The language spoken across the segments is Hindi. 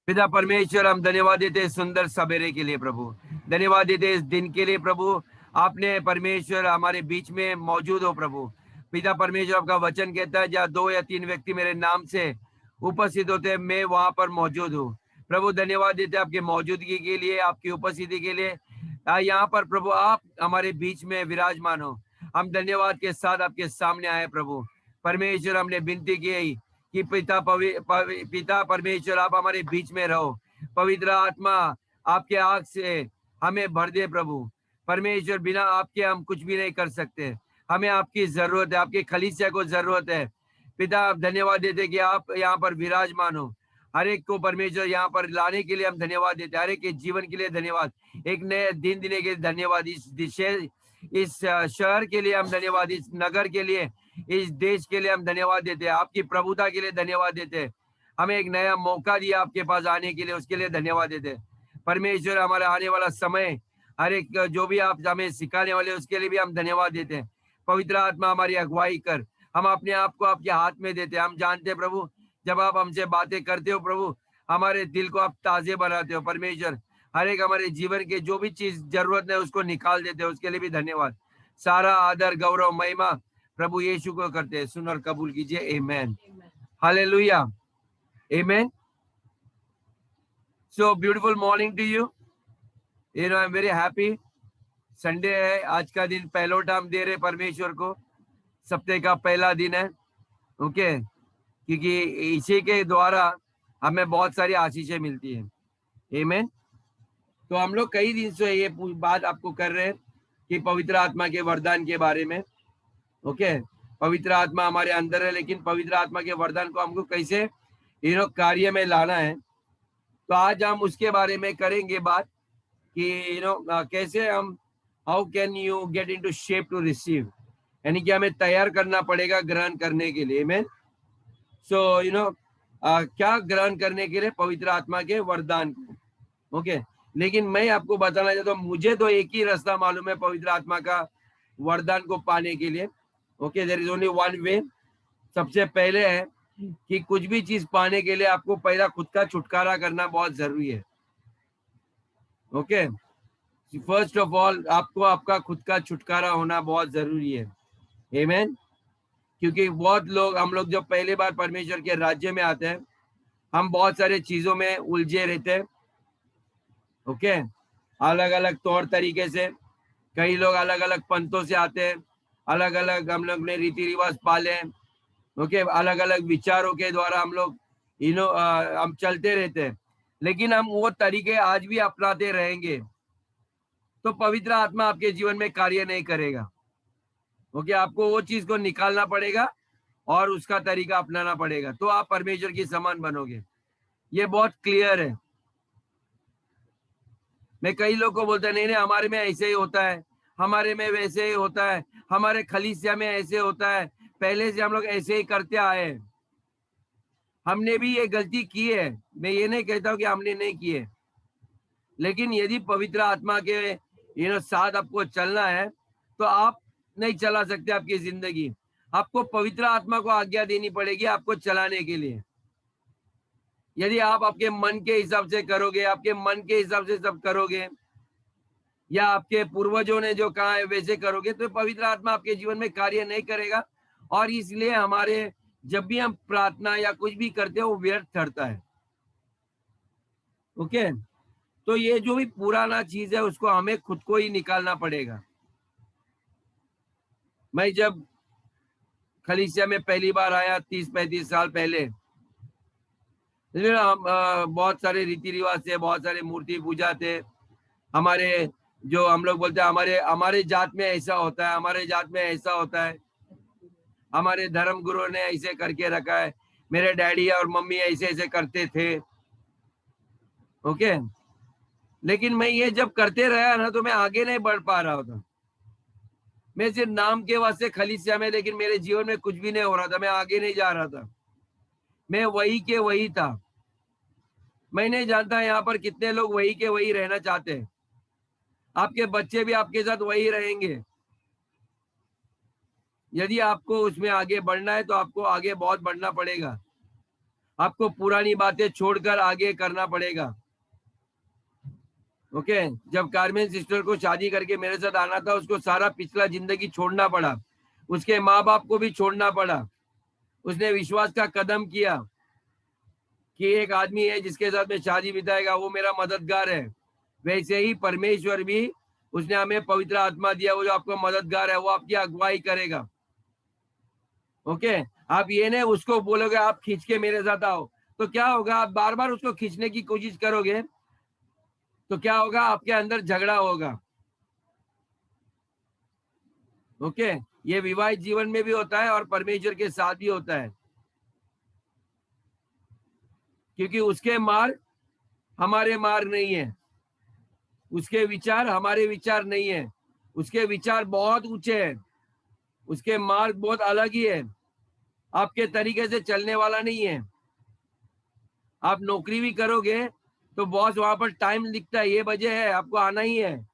पिता परमेश्वर, हम धन्यवाद देते हैं सुंदर सवेरे के लिए प्रभु, धन्यवाद देते हैं इस दिन के लिए प्रभु। आपने परमेश्वर हमारे बीच में मौजूद हो प्रभु। पिता परमेश्वर, आपका वचन कहता है जहाँ 2 या 3 व्यक्ति मेरे नाम से उपस्थित होते हैं, मैं वहां पर मौजूद हूँ प्रभु। धन्यवाद देते हैं आपकी मौजूदगी के लिए, आपकी उपस्थिति के लिए। यहाँ पर प्रभु आप हमारे बीच में विराजमान हो। हम धन्यवाद के साथ आपके सामने आए प्रभु परमेश्वर। हमने विनती की कि पिता परमेश्वर, आप हमारे बीच में रहो। पवित्र आत्मा आपके आग से हमें भर दे प्रभु परमेश्वर। बिना आपके हम कुछ भी नहीं कर सकते, हमें आपकी जरूरत है, आपकी खलीसिया को जरूरत है। पिता आप धन्यवाद देते कि आप यहाँ पर विराजमान हो। हर एक को परमेश्वर यहाँ पर लाने के लिए हम धन्यवाद देते हैं। हर एक के जीवन के लिए धन्यवाद, एक नए दिन देने के लिए धन्यवाद। इस शहर के लिए हम धन्यवाद, इस नगर के लिए, इस देश के लिए हम धन्यवाद देते हैं। आपकी प्रभुता के लिए धन्यवाद देते हैं। हमें एक नया मौका दिया आपके पास आने के लिए, उसके लिए धन्यवाद देते हैं परमेश्वर। हमारा आने वाला समय, हर एक जो भी आप हमें सिखाने वाले, उसके लिए भी हम धन्यवाद देते हैं। पवित्र आत्मा हमारी अगुवाई कर, हम अपने आप को आपके हाथ में देते हैं। हम जानते हैं प्रभु, जब आप हमसे बातें करते हो प्रभु, हमारे दिल को आप ताजे बनाते हो परमेश्वर। हर एक हमारे जीवन के जो भी चीज जरूरत है उसको निकाल देते हो, उसके लिए भी धन्यवाद। सारा आदर गौरव महिमा प्रभु यीशु को करते हैं। सुन और कबूल कीजिए। आमेन, हालेलुया, आमेन। So beautiful morning to you. I am very happy. Sunday है, आज का दिन पहलोटा हम दे रहे परमेश्वर को। सप्ताह का पहला दिन है, ओके, क्योंकि इसी के द्वारा हमें बहुत सारी आशीषें मिलती है। आमेन। तो हम लोग कई दिन से ये बात आपको कर रहे हैं कि पवित्र आत्मा के वरदान के बारे में। ओके, पवित्र आत्मा हमारे अंदर है, लेकिन पवित्र आत्मा के वरदान को हमको कैसे कार्य में लाना है। तो आज हम उसके बारे में करेंगे बात कि कैसे हम, how can you get into shape to receive, यानी कि हमें तैयार करना पड़ेगा ग्रहण करने के लिए। आमेन। सो क्या ग्रहण करने के लिए पवित्र आत्मा के वरदान को। ओके, लेकिन मैं आपको बताना चाहता हूँ, मुझे तो एक ही रास्ता मालूम है पवित्र आत्मा का वरदान को पाने के लिए। Okay, there is only one way. सबसे पहले है कि कुछ भी चीज पाने के लिए आपको पहला खुद का छुटकारा करना बहुत जरूरी है। ओके, फर्स्ट ऑफ ऑल आपको आपका खुद का छुटकारा होना बहुत जरूरी है। आमेन। क्योंकि बहुत लोग, हम लोग जब पहली बार परमेश्वर के राज्य में आते हैं, हम बहुत सारे चीजों में उलझे रहते हैं। ओके, अलग अलग तौर तरीके से, कई लोग अलग अलग पंथों से आते हैं, अलग अलग हम लोग ने रीति रिवाज पाले हैं। ओके, अलग अलग विचारों के द्वारा हम लोग हम चलते रहते हैं, लेकिन हम वो तरीके आज भी अपनाते रहेंगे तो पवित्र आत्मा आपके जीवन में कार्य नहीं करेगा। ओके, आपको वो चीज को निकालना पड़ेगा और उसका तरीका अपनाना पड़ेगा, तो आप परमेश्वर की समान बनोगे। ये बहुत क्लियर है। मैं कई लोग को बोलता नहीं नहीं, हमारे में ऐसे ही होता है, हमारे में वैसे ही होता है, हमारे खलीसिया में ऐसे होता है, पहले से हम लोग ऐसे ही करते आए हैं। हमने भी ये गलती की है, मैं ये नहीं कहता हूँ कि हमने नहीं की है, लेकिन यदि पवित्र आत्मा के साथ आपको चलना है तो आप नहीं चला सकते आपकी जिंदगी। आपको पवित्र आत्मा को आज्ञा देनी पड़ेगी आपको चलाने के लिए। यदि आप आपके मन के हिसाब से करोगे, आपके मन के हिसाब से सब करोगे, या आपके पूर्वजों ने जो कहा है वैसे करोगे, तो पवित्र आत्मा आपके जीवन में कार्य नहीं करेगा। और इसलिए हमारे जब भी हम प्रार्थना या कुछ भी करते हैं वो व्यर्थ ठहरता है। ओके, तो ये जो भी पुराना चीज है उसको हमें खुद को ही निकालना पड़ेगा। मैं जब खलीसिया में पहली बार आया 30-35 साल पहले, हम बहुत सारे रीति रिवाज थे, बहुत सारे मूर्ति पूजा थे। हमारे जो हम लोग बोलते हैं हमारे हमारे जात में ऐसा होता है, हमारे जात में ऐसा होता है, हमारे धर्म गुरु ने ऐसे करके रखा है, मेरे डैडी और मम्मी ऐसे ऐसे करते थे। ओके, लेकिन मैं ये जब करते रहा ना तो मैं आगे नहीं बढ़ पा रहा था। मैं सिर्फ नाम के वास्ते खलीसिया में, लेकिन मेरे जीवन में कुछ भी नहीं हो रहा था, मैं आगे नहीं जा रहा था, मैं वही के वही था। मैं नहीं जानता यहाँ पर कितने लोग वही के वही रहना चाहते हैं। आपके बच्चे भी आपके साथ वही रहेंगे। यदि आपको उसमें आगे बढ़ना है तो आपको आगे बहुत बढ़ना पड़ेगा। आपको पुरानी बातें छोड़कर आगे करना पड़ेगा। ओके जब कारमेन सिस्टर को शादी करके मेरे साथ आना था, उसको सारा पिछला जिंदगी छोड़ना पड़ा, उसके माँ बाप को भी छोड़ना पड़ा। उसने विश्वास का कदम किया कि एक आदमी है जिसके साथ में शादी बिताएगा, वो मेरा मददगार है। वैसे ही परमेश्वर भी, उसने हमें पवित्र आत्मा दिया, वो जो आपका मददगार है, वो आपकी अगुवाई करेगा। ओके आप ये नहीं उसको बोलोगे आप खींच के मेरे साथ आओ, तो क्या होगा, आप बार बार उसको खींचने की कोशिश करोगे तो क्या होगा, आपके अंदर झगड़ा होगा। ओके ये विवाहित जीवन में भी होता है और परमेश्वर के साथ भी होता है, क्योंकि उसके मार्ग हमारे मार्ग नहीं है, उसके विचार हमारे विचार नहीं है, उसके विचार बहुत ऊंचे हैं, उसके मार्ग बहुत अलग ही है, आपके तरीके से चलने वाला नहीं है। आप नौकरी भी करोगे तो बॉस वहां पर टाइम लिखता है, ये बजे है, आपको आना ही है।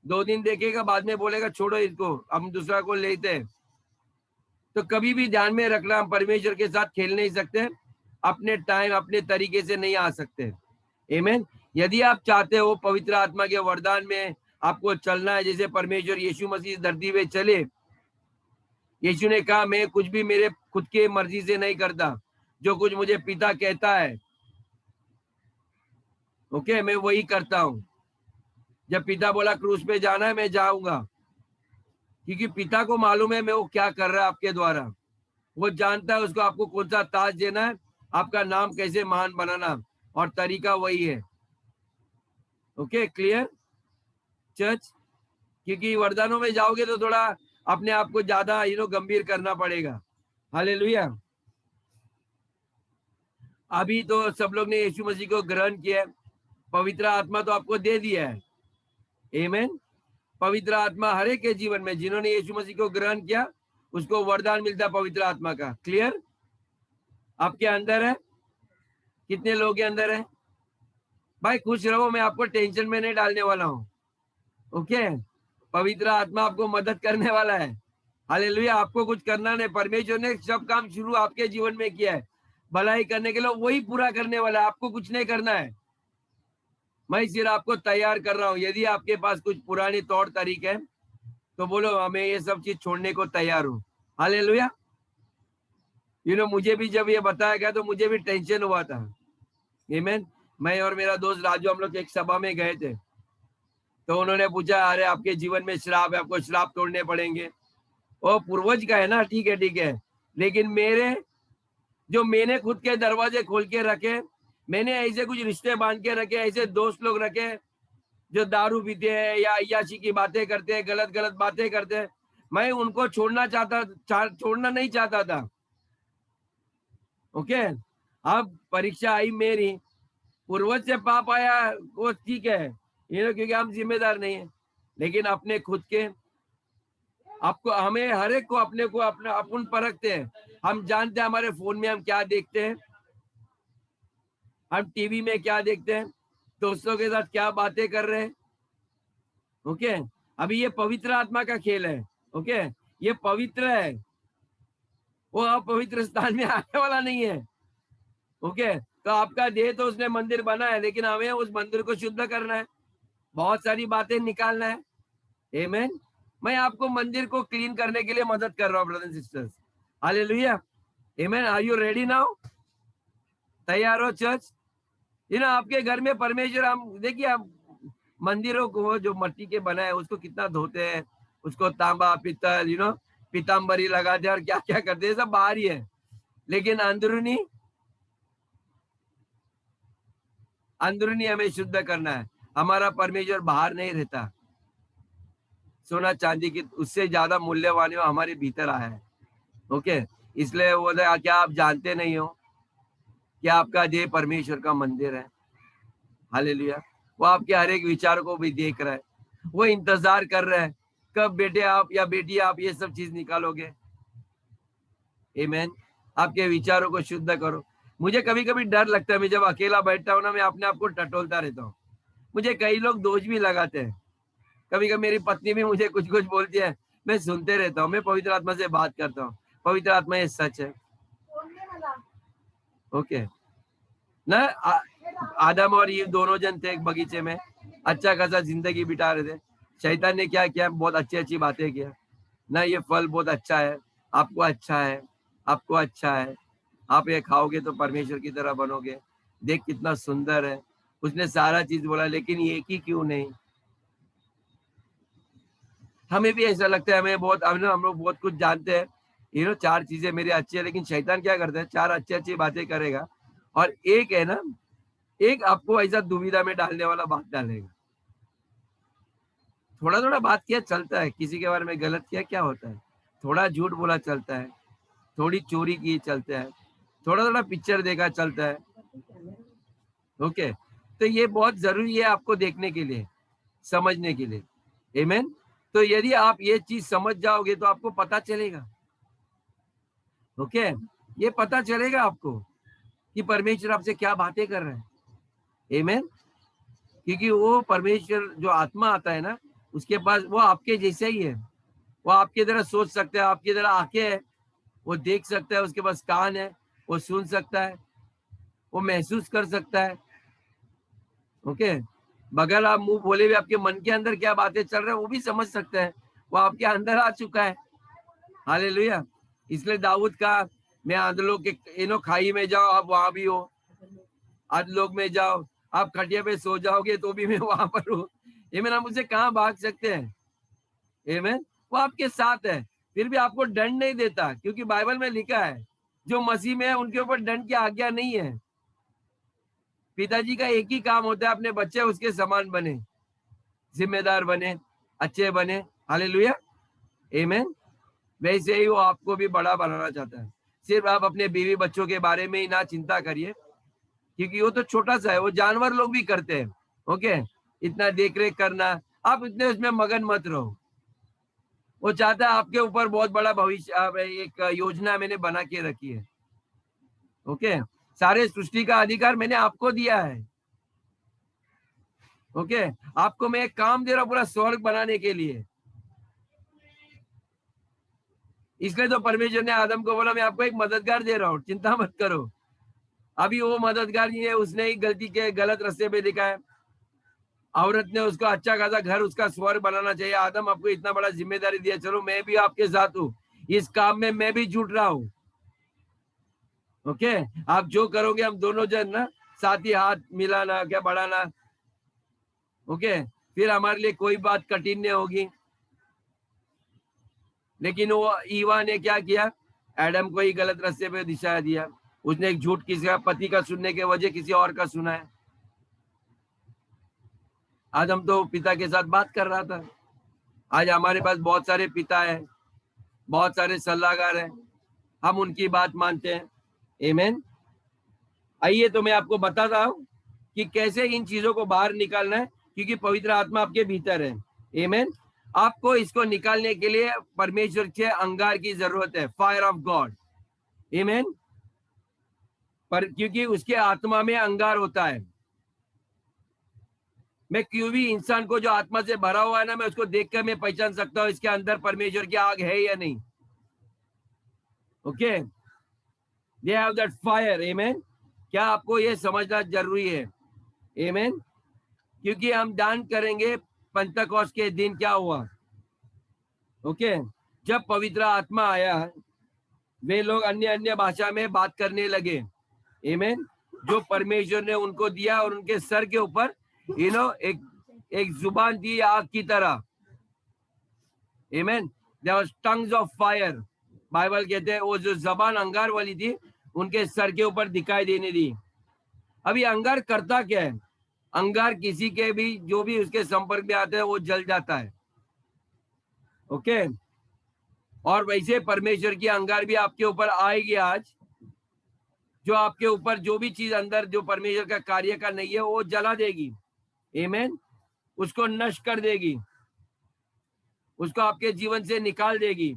2 दिन देखेगा, बाद में बोलेगा छोड़ो इसको, हम दूसरा को लेते हैं। तो कभी भी ध्यान में रखना, हम परमेश्वर के साथ खेल नहीं सकते, अपने टाइम अपने तरीके से नहीं आ सकते। आमीन। यदि आप चाहते हो पवित्र आत्मा के वरदान में आपको चलना है, जैसे परमेश्वर यीशु मसीह धरती पे चले, यीशु ने कहा मैं कुछ भी मेरे खुद के मर्जी से नहीं करता, जो कुछ मुझे पिता कहता है ओके मैं वही करता हूं। जब पिता बोला क्रूस पे जाना है, मैं जाऊंगा, क्योंकि पिता को मालूम है मैं वो क्या कर रहा है आपके द्वारा। वो जानता है उसको आपको कौन सा ताज देना है, आपका नाम कैसे महान बनाना, और तरीका वही है। Okay clear church. क्योंकि वरदानों में जाओगे तो थोड़ा अपने आप को ज्यादा गंभीर करना पड़ेगा। हालेलुया। अभी तो सब लोग ने यीशु मसीह को ग्रहण किया है, पवित्र आत्मा तो आपको दे दिया है। आमीन। पवित्र आत्मा हर एक के जीवन में, जिन्होंने यीशु मसीह को ग्रहण किया उसको वरदान मिलता है पवित्र आत्मा का। क्लियर। आपके अंदर है, कितने लोग के अंदर है? भाई खुश रहो, मैं आपको टेंशन में नहीं डालने वाला हूँ। ओके पवित्र आत्मा आपको मदद करने वाला है। हालेलुया। आपको कुछ करना नहीं, परमेश्वर ने सब काम शुरू आपके जीवन में किया है, भलाई करने के लिए वही पूरा करने वाला है, आपको कुछ नहीं करना है। मैं सिर्फ आपको तैयार कर रहा हूँ। यदि आपके पास कुछ पुराने तौर तरीके हैं तो बोलो हमें ये सब चीज छोड़ने को तैयार हूँ। हालेलुया। मुझे भी जब ये बताया गया तो मुझे भी टेंशन हुआ था। आमीन। मैं और मेरा दोस्त राजू हम लोग एक सभा में गए थे, तो उन्होंने पूछा अरे आपके जीवन में श्राप है, आपको श्राप तोड़ने पड़ेंगे। वो पूर्वज का है ना, ठीक है ठीक है, लेकिन मैंने खुद के दरवाजे खोल के रखे, मैंने ऐसे कुछ रिश्ते बांध के रखे, ऐसे दोस्त लोग रखे जो दारू पीते हैं या अय्याशी की बातें करते हैं, गलत गलत बातें करते हैं। मैं उनको छोड़ना नहीं चाहता था। ओके अब परीक्षा आई मेरी, पूर्वज से पाप आया वो ठीक है, क्योंकि हम जिम्मेदार नहीं है, लेकिन अपने खुद के आपको हमें हर एक को अपने को अपना अपन परखते हैं। हम जानते हैं हमारे फोन में हम क्या देखते हैं, हम टीवी में क्या देखते हैं, दोस्तों के साथ क्या बातें कर रहे हैं। ओके अभी ये पवित्र आत्मा का खेल है। ओके ये पवित्र है, वो अपवित्र स्थान में आने वाला नहीं है। ओके तो आपका देह तो उसने मंदिर बना है, लेकिन हमें उस मंदिर को शुद्ध करना है, बहुत सारी बातें निकालना है। आमीन। मैं आपको मंदिर को क्लीन करने के लिए मदद कर रहा हूँ brothers and sisters. Hallelujah. Amen. Are you ready now? तैयार हो चर्च? आपके घर में परमेश्वर, हम देखिए हम मंदिरों को जो मट्टी के बना है उसको कितना धोते हैं, उसको तांबा पित्तल पीताम्बरी लगाते हैं और क्या क्या करते हैं, सब बाहर ही है, लेकिन अंदरूनी हमें शुद्ध करना है। हमारा परमेश्वर बाहर नहीं रहता, सोना चांदी की उससे ज्यादा मूल्यवान है हमारे भीतर आया है। ओके इसलिए वो क्या आप जानते नहीं हो कि आपका देह परमेश्वर का मंदिर है। हालेलुया। वो आपके हर एक विचार को भी देख रहा है, वो इंतजार कर रहा है कब बेटे आप या बेटी आप ये सब चीज निकालोगे। आमीन। आपके विचारों को शुद्ध करो। मुझे कभी कभी डर लगता है, मैं जब अकेला बैठता हूँ ना, मैं अपने आप को टटोलता रहता हूँ। मुझे कई लोग दोष भी लगाते हैं, कभी कभी मेरी पत्नी भी मुझे कुछ कुछ बोलती है, मैं सुनते रहता हूँ। मैं पवित्र आत्मा से बात करता हूँ, पवित्र आत्मा ये सच है। ओके ना। आदम और ईव दोनों जन थे एक बगीचे में, अच्छा खासा जिंदगी बिता रहे थे। शैतान ने क्या किया, बहुत अच्छी अच्छी बातें किया ना, ये फल बहुत अच्छा है, आपको अच्छा है, आपको अच्छा है, आप ये खाओगे तो परमेश्वर की तरह बनोगे, देख कितना सुंदर है। उसने सारा चीज बोला, लेकिन एक ही क्यों नहीं। हमें भी ऐसा लगता है, हमें बहुत, हम लोग बहुत कुछ जानते हैं, चार चीजें मेरी अच्छी है, लेकिन शैतान क्या करता है, चार अच्छी अच्छी बातें करेगा और एक है ना, एक आपको ऐसा दुविधा में डालने वाला बात डालेगा। थोड़ा थोड़ा बात किया चलता है, किसी के बारे में गलत किया क्या होता है, थोड़ा झूठ बोला चलता है, थोड़ी चोरी की चलता है, थोड़ा थोड़ा पिक्चर देखा चलता है। ओके, तो ये बहुत जरूरी है आपको देखने के लिए, समझने के लिए। आमीन। तो यदि आप ये चीज समझ जाओगे तो आपको पता चलेगा। ओके, ये पता चलेगा आपको कि परमेश्वर आपसे क्या बातें कर रहे हैं। आमीन। क्योंकि वो परमेश्वर जो आत्मा आता है ना, उसके पास वो आपके जैसे ही है, वो आपकी तरह सोच सकता है, आपकी तरह आंखें है, वो देख सकता है, उसके पास कान है, वो सुन सकता है, वो महसूस कर सकता है। ओके, बगैर आप मुंह बोले भी आपके मन के अंदर क्या बातें चल रहे हैं वो भी समझ सकते हैं, वो आपके अंदर आ चुका है। हालेलुया। इसलिए दाऊद का, मैं आंधलों के खाई में जाओ, आप वहां भी हो, अधलोक में जाओ, आप खटिया पे सो जाओगे तो भी मैं वहां पर हूँ। आमीन। हम उससे कहाँ भाग सकते हैं। आमीन। वो आपके साथ है, फिर भी आपको दंड नहीं देता, क्योंकि बाइबल में लिखा है जो मसीह में है उनके ऊपर दंड की आज्ञा नहीं है। पिताजी का एक ही काम होता है, अपने बच्चे उसके समान बने, जिम्मेदार बने, अच्छे बने। हालेलुया। आमीन। वैसे ही वो आपको भी बड़ा बनाना चाहता है। सिर्फ आप अपने बीवी बच्चों के बारे में ही ना चिंता करिए, क्योंकि वो तो छोटा सा है, वो जानवर लोग भी करते हैं। ओके, इतना देख रेख करना, आप इतने उसमें मगन मत रहो। वो चाहता है आपके ऊपर बहुत बड़ा भविष्य, एक योजना मैंने बना के रखी है। ओके, सारे सृष्टि का अधिकार मैंने आपको दिया है। ओके, आपको मैं एक काम दे रहा हूँ पूरा स्वर्ग बनाने के लिए। इसलिए तो परमेश्वर ने आदम को बोला, मैं आपको एक मददगार दे रहा हूँ, चिंता मत करो। अभी वो मददगार नहीं है, उसने ही गलती के गलत रास्ते पे दिखाया। औरत ने उसको अच्छा खासा घर, उसका स्वर्ग बनाना चाहिए। आदम, आपको इतना बड़ा जिम्मेदारी दिया, चलो मैं भी आपके साथ हूँ, इस काम में मैं भी जुट रहा हूँ। ओके, आप जो करोगे हम दोनों जन ना साथ ही हाथ मिलाना, क्या बढ़ाना। ओके, फिर हमारे लिए कोई बात कठिन नहीं होगी। लेकिन वो ईवा ने क्या किया, एडम को ही गलत रास्ते पे दिशा दिया। उसने एक झूठ, किसी का पति का सुनने के वजह किसी और का सुना है। आदम तो पिता के साथ बात कर रहा था। आज हमारे पास बहुत सारे पिता हैं, बहुत सारे सलाहकार हैं, हम उनकी बात मानते हैं। आमीन। आइए तो मैं आपको बताता हूँ कि कैसे इन चीजों को बाहर निकालना है, क्योंकि पवित्र आत्मा आपके भीतर है। आमीन। आपको इसको निकालने के लिए परमेश्वर के अंगार की जरूरत है, फायर ऑफ गॉड। आमीन। पर क्योंकि उसके आत्मा में अंगार होता है। मैं क्यों भी इंसान को जो आत्मा से भरा हुआ है ना, मैं उसको देखकर मैं पहचान सकता हूँ इसके अंदर परमेश्वर की आग है या नहीं। Okay, they have that fire. आमीन। क्या आपको ये समझना जरूरी है। आमीन। क्योंकि हम दान करेंगे, पंतकोस्त के दिन क्या हुआ। ओके, जब पवित्र आत्मा आया, वे लोग अन्य अन्य भाषा में बात करने लगे। आमीन। जो परमेश्वर ने उनको दिया, और उनके सर के ऊपर एक एक जुबान थी आग की तरह। Amen. There was tongues of fire. Bible कहते हैं वो जो जबान अंगार वाली थी, उनके सर के ऊपर दिखाई देने दी। अभी अंगार करता क्या है, अंगार किसी के भी, जो भी उसके संपर्क में आता है वो जल जाता है। ओके, और वैसे परमेश्वर की अंगार भी आपके ऊपर आएगी आज, जो आपके ऊपर जो भी चीज अंदर जो परमेश्वर का कार्य का नहीं है वो जला देगी। आमीन। उसको नष्ट कर देगी, उसको आपके जीवन से निकाल देगी।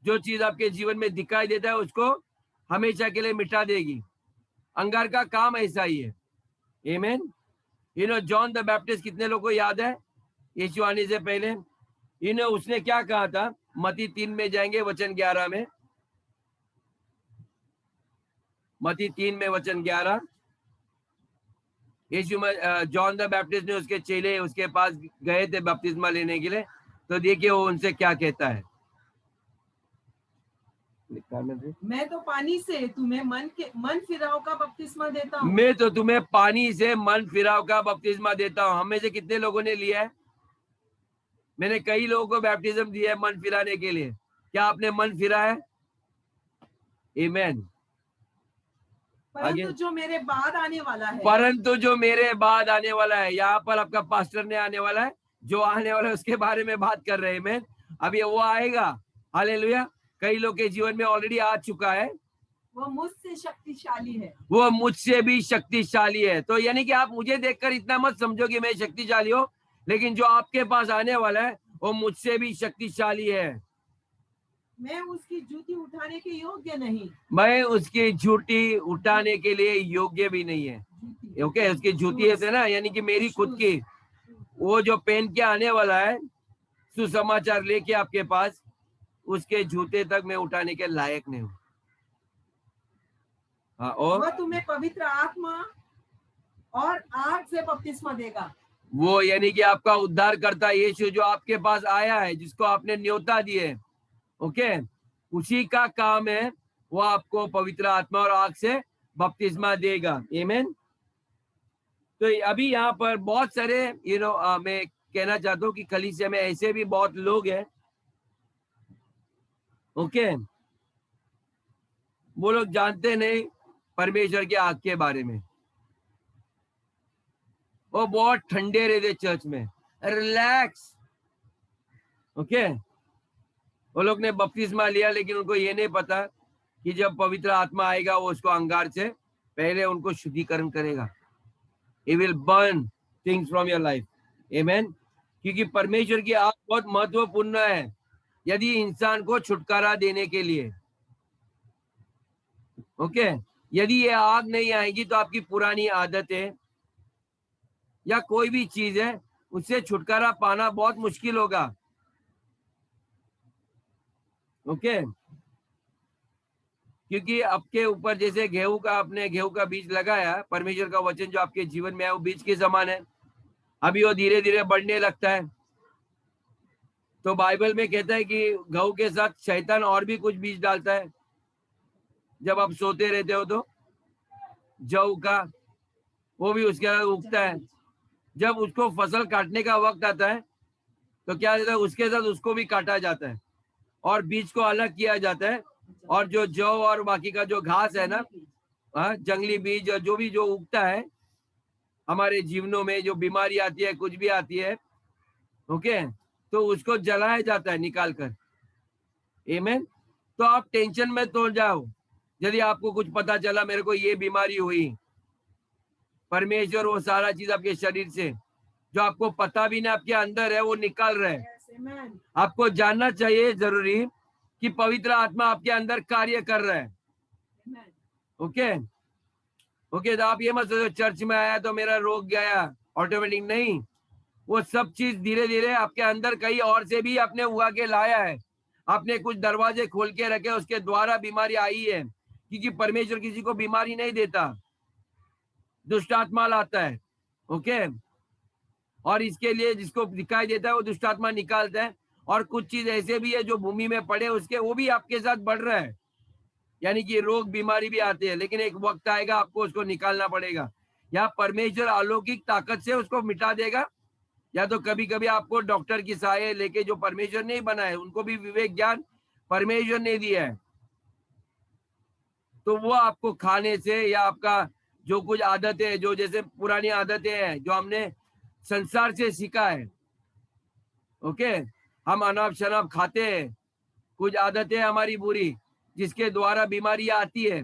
जो चीज आपके जीवन में दिखाई देता है उसको हमेशा के लिए मिटा देगी। अंगार का काम ऐसा ही है। आमीन। जॉन द बैप्टिस्ट, कितने लोगों को याद है, यीशु आने से पहले उसने क्या कहा था, मत्ती 3 में जाएंगे, वचन 11 में। मत्ती 3 में वचन 11। यीशु जॉन द बैप्टिस्ट ने उसके चेले उसके पास गए थे बपतिस्मा लेने के लिए, तो देखिए वो उनसे क्या कहता है। मैं तो पानी से तुम्हें मन फिराव का बपतिस्मा देता हूँ। मैं तो तुम्हें पानी से मन फिराव का बपतिस्मा देता हूँ। हमें से कितने लोगों ने लिया है? मैंने कई लोगों को बैप्टिज्म दिया है मन फिराने के लिए। क्या आपने मन फिरा है? आमीन। परंतु जो मेरे बाद आने वाला है, परंतु जो मेरे बाद आने वाला है, यहाँ पर आपका पास्टर ने आने वाला है, जो आने वाला है उसके बारे में बात कर रहे हैं। मैं अभी वो आएगा। हालेलुया। कई लोग के जीवन में ऑलरेडी आ चुका है। वो मुझसे शक्तिशाली है, वो मुझसे भी शक्तिशाली है। तो यानी कि आप मुझे देखकर इतना मत समझो कि मैं शक्तिशाली हूँ, लेकिन जो आपके पास आने वाला है वो मुझसे भी शक्तिशाली है। मैं उसकी जूती उठाने के योग्य नहीं। मैं उसकी जूती उठाने के लिए योग्य भी नहीं है। ओके, उसकी जूती है ना, यानी कि मेरी खुद की, वो जो पहन के आने वाला है सुसमाचार लेके आपके पास, उसके जूते तक मैं उठाने के लायक नहीं हूँ। हाँ, और वह तुम्हें पवित्र आत्मा और आग से बपतिस्मा देगा। वो यानी कि आपका उद्धार करता यीशु जो आपके पास आया है, जिसको आपने न्योता दिए, ओके, उसी का काम है। वो आपको पवित्र आत्मा और आग से बपतिस्मा देगा। आमीन। तो अभी यहाँ पर बहुत सारे मैं कहना चाहता हूँ कि कलीसिया में ऐसे भी बहुत लोग हैं, ओके, वो लोग जानते नहीं परमेश्वर के आग के बारे में। वो बहुत ठंडे रहते चर्च में, रिलैक्स, ओके। वो लोग ने बपतिस्मा लिया, लेकिन उनको ये नहीं पता कि जब पवित्र आत्मा आएगा वो उसको अंगार से पहले उनको शुद्धिकरण करेगा। He will burn things from your life. Amen. क्योंकि परमेश्वर की आग बहुत महत्वपूर्ण है यदि इंसान को छुटकारा देने के लिए। ओके, यदि ये आग नहीं आएगी तो आपकी पुरानी आदतें या कोई भी चीज है उससे छुटकारा पाना बहुत मुश्किल होगा। ओके, क्योंकि आपके ऊपर जैसे गेहूं का, आपने गेहूं का बीज लगाया, परमेश्वर का वचन जो आपके जीवन में है वो बीज के समान है। अभी वो धीरे धीरे बढ़ने लगता है। तो बाइबल में कहता है कि गेहूं के साथ शैतान और भी कुछ बीज डालता है। जब आप सोते रहते हो तो जौ का वो भी उसके साथ उगता है। जब उसको फसल काटने का वक्त आता है तो क्या होता है, उसके साथ उसको भी काटा जाता है और बीज को अलग किया जाता है। और जो जौ और बाकी का जो घास है ना, जंगली बीज जो भी जो उगता है हमारे जीवनों में, जो बीमारी आती है, कुछ भी आती है, ओके, तो उसको जलाया जाता है निकाल कर। आमीन। तो आप टेंशन में तो जाओ यदि आपको कुछ पता चला मेरे को ये बीमारी हुई। परमेश्वर वो सारा चीज आपके शरीर से जो आपको पता भी नहीं आपके अंदर है वो निकाल रहे हैं। आपको जानना चाहिए जरूरी कि पवित्र आत्मा आपके अंदर कार्य कर रहा है। ओके, ओके, तो आप ये मत सोचो चर्च में आया तो मेरा रोग गया ऑटोमेटिक। नहीं, वो सब चीज धीरे धीरे आपके अंदर कहीं और से भी आपने उगा के लाया है। आपने कुछ दरवाजे खोल के रखे, उसके द्वारा बीमारी आई है। क्योंकि परमेश्वर किसी को बीमारी नहीं देता, दुष्ट आत्मा लाता है। ओके, और इसके लिए जिसको दिखाई देता है वो दुष्ट आत्मा निकालता है। और कुछ चीज ऐसे भी है जो भूमि में पड़े उसके वो भी आपके साथ बढ़ रहा है, यानी कि रोग बीमारी भी आते हैं, लेकिन एक वक्त आएगा आपको उसको निकालना पड़ेगा। या परमेश्वर अलौकिक ताकत से उसको मिटा देगा, या तो कभी कभी आपको डॉक्टर की सहायता लेके, जो परमेश्वर नहीं बनाए उनको भी विवेक ज्ञान परमेश्वर ने दिया है, तो वो आपको खाने से या आपका जो कुछ आदतें है, जो जैसे पुरानी आदतें हैं जो हमने संसार से सीखा है, ओके, हम अनाप शनाप खाते हैं, कुछ आदतें हमारी बुरी जिसके द्वारा बीमारी आती है,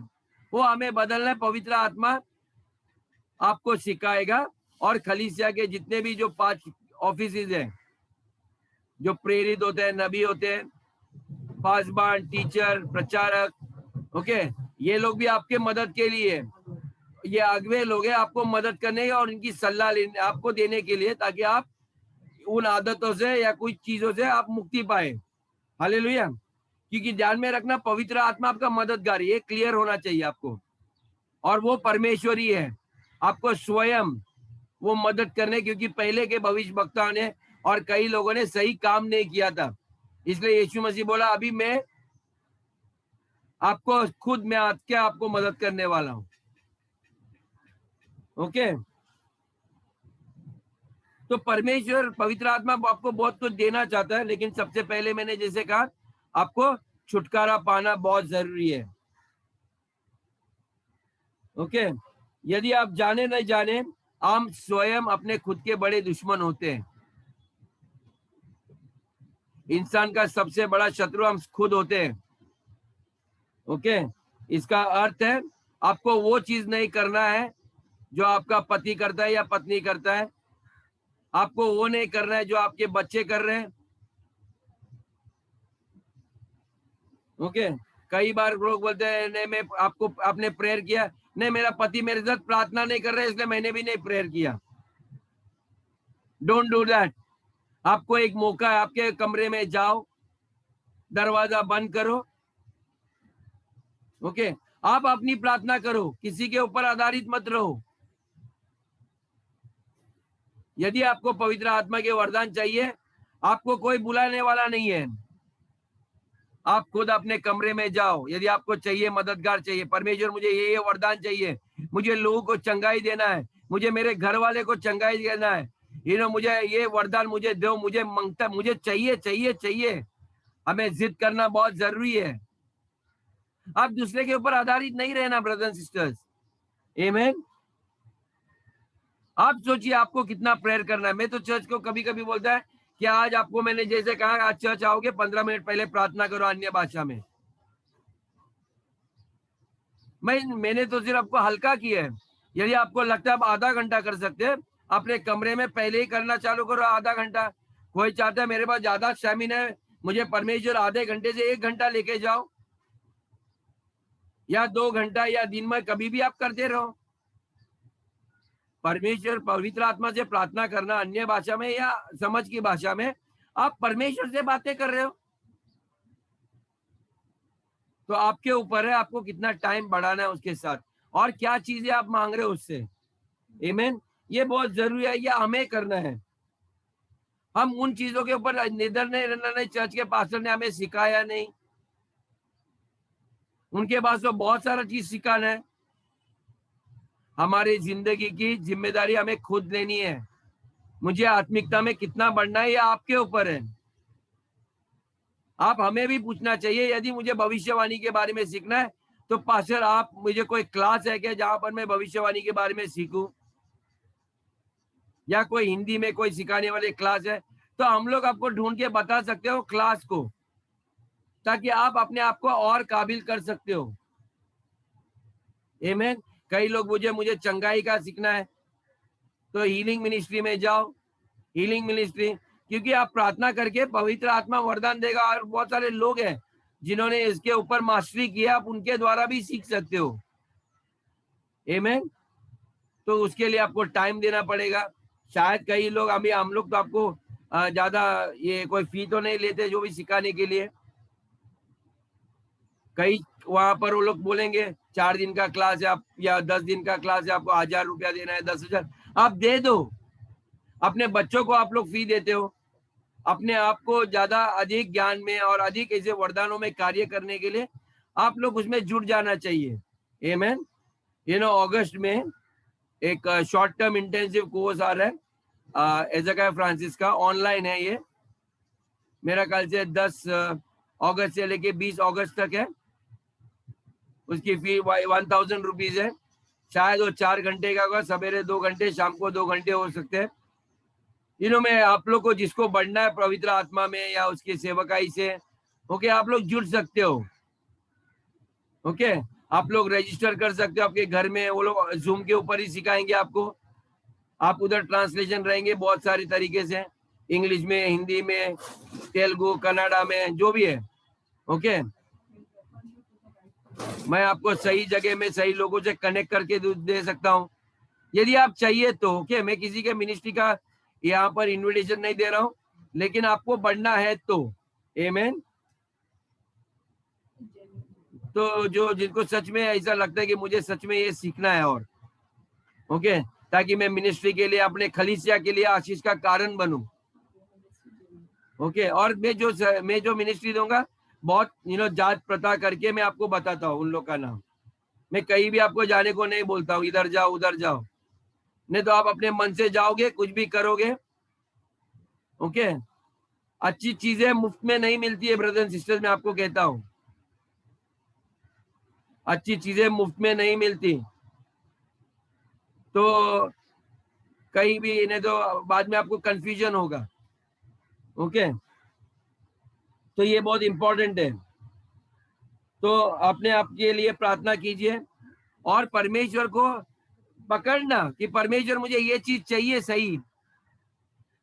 वो हमें बदलना है। पवित्र आत्मा आपको सिखाएगा। और कलीसिया के जितने भी जो 5 ऑफिसेज हैं, जो प्रेरित होते हैं, नबी होते हैं, पासबान, टीचर, प्रचारक, ओके, ये लोग भी आपके मदद के लिए, ये अगवे लोग हैं आपको मदद करने और इनकी सलाह लेने आपको देने के लिए, ताकि आप उन आदतों से या कुछ चीजों से आप मुक्ति पाए। हालेलुया। क्योंकि ध्यान में रखना, पवित्र आत्मा आपका मददगार, ये क्लियर होना चाहिए आपको। और वो परमेश्वर ही है आपको स्वयं वो मदद करने, क्योंकि पहले के भविष्यवक्ताओं ने और कई लोगों ने सही काम नहीं किया था, इसलिए यीशु मसीह बोला अभी मैं आपको खुद में आके आपको मदद करने वाला हूं। ओके, तो परमेश्वर पवित्र आत्मा आपको बहुत कुछ देना चाहता है, लेकिन सबसे पहले मैंने जैसे कहा आपको छुटकारा पाना बहुत जरूरी है। ओके, यदि आप जाने न जाने हम स्वयं अपने खुद के बड़े दुश्मन होते हैं। इंसान का सबसे बड़ा शत्रु हम खुद होते हैं। ओके, इसका अर्थ है आपको वो चीज नहीं करना है जो आपका पति करता है या पत्नी करता है, आपको वो नहीं करना है जो आपके बच्चे कर रहे हैं। ओके, कई बार लोग बोलते हैं नहीं मैं आपको आपने प्रेयर किया, नहीं मेरा पति मेरे साथ प्रार्थना नहीं कर रहा है इसलिए मैंने भी नहीं प्रेयर किया। Don't do that. आपको एक मौका है, आपके कमरे में जाओ, दरवाजा बंद करो। ओके, आप अपनी प्रार्थना करो, किसी के ऊपर आधारित मत रहो। यदि आपको पवित्र आत्मा के वरदान चाहिए, आपको कोई बुलाने वाला नहीं है। आप खुद अपने कमरे में जाओ। यदि आपको चाहिए मददगार चाहिए, परमेश्वर मुझे ये वरदान चाहिए, मुझे लोगों को चंगाई देना है, मुझे मेरे घर वाले को चंगाई देना है, मुझे ये वरदान मुझे दो, मुझे मांगता, मुझे चाहिए चाहिए चाहिए। हमें जिद करना बहुत जरूरी है। आप दूसरे के ऊपर आधारित नहीं रहना ब्रदर्स सिस्टर्स। आमीन। आप सोचिए आपको कितना प्रेयर करना है। मैं तो चर्च को कभी कभी बोलता है कि आज आपको मैंने जैसे कहा आज चर्च आओगे 15 मिनट पहले प्रार्थना करो अन्य भाषा में। मैंने तो सिर्फ आपको हल्का किया है। यदि आपको लगता है आप आधा घंटा कर सकते हैं, अपने कमरे में पहले ही करना चालू करो आधा घंटा। कोई चाहता है मेरे पास ज्यादा स्टैमिना है, मुझे परमेश्वर आधे घंटे से 1 घंटा लेके जाओ, या 2 घंटा, या दिन में कभी भी आप करते रहो। परमेश्वर पवित्र आत्मा से प्रार्थना करना अन्य भाषा में या समझ की भाषा में, आप परमेश्वर से बातें कर रहे हो, तो आपके ऊपर है आपको कितना टाइम बढ़ाना है उसके साथ, और क्या चीजें आप मांग रहे हो उससे। आमीन। ये बहुत जरूरी है, ये हमें करना है। हम उन चीजों के ऊपर निडर नहीं रहना, नहीं चर्च के पास्टर ने हमें सिखाया नहीं, उनके पास तो बहुत सारा चीज सिखाना है। हमारी जिंदगी की जिम्मेदारी हमें खुद लेनी है। मुझे आत्मिकता में कितना बढ़ना है ये आपके ऊपर है। आप हमें भी पूछना चाहिए, यदि मुझे भविष्यवाणी के बारे में सीखना है तो पास्टर आप मुझे कोई क्लास है क्या जहां पर मैं भविष्यवाणी के बारे में सीखूं, या कोई हिंदी में कोई सिखाने वाले क्लास है, तो हम लोग आपको ढूंढ के बता सकते हो क्लास को, ताकि आप अपने आप को और काबिल कर सकते हो। आमीन। कई लोग मुझे चंगाई का सीखना है तो हीलिंग मिनिस्ट्री में जाओ। हीलिंग मिनिस्ट्री, क्योंकि आप प्रार्थना करके पवित्र आत्मा वरदान देगा, और बहुत सारे लोग हैं जिन्होंने इसके ऊपर मास्टरी किया, आप उनके द्वारा भी सीख सकते हो। आमीन। तो उसके लिए आपको टाइम देना पड़ेगा। शायद कई लोग, अभी हम लोग तो आपको ज्यादा ये कोई फी तो नहीं लेते जो भी सिखाने के लिए। कई वहां पर वो लोग बोलेंगे 4 दिन का क्लास है आप, या 10 दिन का क्लास है, आपको 1000 रुपया देना है, 10,000 आप दे दो। अपने बच्चों को आप लोग फी देते हो, अपने आप को ज्यादा अधिक ज्ञान में और अधिक ऐसे वरदानों में कार्य करने के लिए आप लोग उसमें जुट जाना चाहिए। आमीन। अगस्त में एक शॉर्ट टर्म इंटेंसिव कोर्स आ रहा है एज़ेकिया फ्रांसिस का, ऑनलाइन है ये। मेरा ख्याल से 10 अगस्त से लेके 20 अगस्त तक है। उसकी फी 1000 रुपीज है। शायद वो 4 घंटे का होगा, सवेरे 2 घंटे, शाम को 2 घंटे हो सकते हैं। में आप लोग को जिसको बढ़ना है पवित्र आत्मा में या उसकी सेवकाई से, ओके, आप लोग जुड़ सकते हो। ओके, आप लोग रजिस्टर कर सकते हो आपके घर में, वो लोग जूम के ऊपर ही सिखाएंगे आपको। आप उधर ट्रांसलेशन रहेंगे बहुत सारी तरीके से, इंग्लिश में, हिंदी में, तेलुगु, कन्नड़ा में, जो भी है। ओके, मैं आपको सही जगह में सही लोगों से कनेक्ट करके दे सकता हूँ यदि आप चाहिए तो। ओके, मैं किसी के मिनिस्ट्री का यहाँ पर इनविटेशन नहीं दे रहा हूँ, लेकिन आपको बढ़ना है तो। आमीन। तो जो जिनको सच में ऐसा लगता है कि मुझे सच में ये सीखना है, और ओके, ताकि मैं मिनिस्ट्री के लिए, अपने खलीसिया के लिए आशीष का कारण बनूं। ओके, और मैं जो मिनिस्ट्री दूंगा, बहुत जांच पता करके मैं आपको बताता हूँ उन लोग का नाम। मैं कहीं भी आपको जाने को नहीं बोलता हूँ, इधर जाओ उधर जाओ, नहीं तो आप अपने मन से जाओगे, कुछ भी करोगे। ओके, अच्छी चीजें मुफ्त में नहीं मिलती है ब्रदर एंड सिस्टर्स, मैं आपको कहता हूँ, अच्छी चीजें मुफ्त में नहीं मिलती। तो कहीं भी नहीं तो बाद में आपको कंफ्यूजन होगा। ओके, तो ये बहुत इंपॉर्टेंट है। तो अपने आप के लिए प्रार्थना कीजिए और परमेश्वर को पकड़ना कि परमेश्वर मुझे ये चीज चाहिए, सही,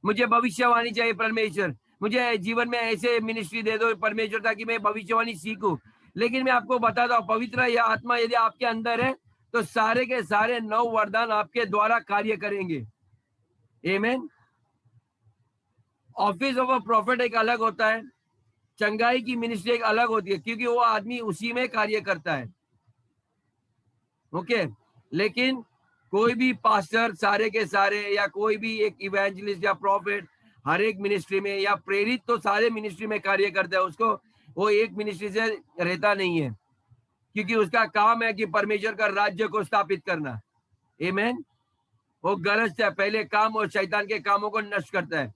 मुझे भविष्यवाणी चाहिए परमेश्वर, मुझे जीवन में ऐसे मिनिस्ट्री दे दो परमेश्वर, ताकि मैं भविष्यवाणी सीखूं। लेकिन मैं आपको बताता हूँ, पवित्र या आत्मा यदि आपके अंदर है तो सारे के सारे 9 वरदान आपके द्वारा कार्य करेंगे। आमीन। ऑफिस ऑफ अ प्रॉफिट एक अलग होता है, चंगाई की मिनिस्ट्री एक अलग होती है, क्योंकि वो आदमी उसी में कार्य करता है। ओके, लेकिन कोई भी पास्टर सारे के सारे, या कोई भी एक इवेंजलिस्ट या प्रॉफिट, हर एक मिनिस्ट्री में, या प्रेरित तो सारे मिनिस्ट्री में कार्य करता है, उसको वो एक मिनिस्ट्री से रहता नहीं है, क्योंकि उसका काम है कि परमेश्वर का राज्य को स्थापित करना। आमीन। वो गलत है, पहले काम और शैतान के कामों को नष्ट करता है।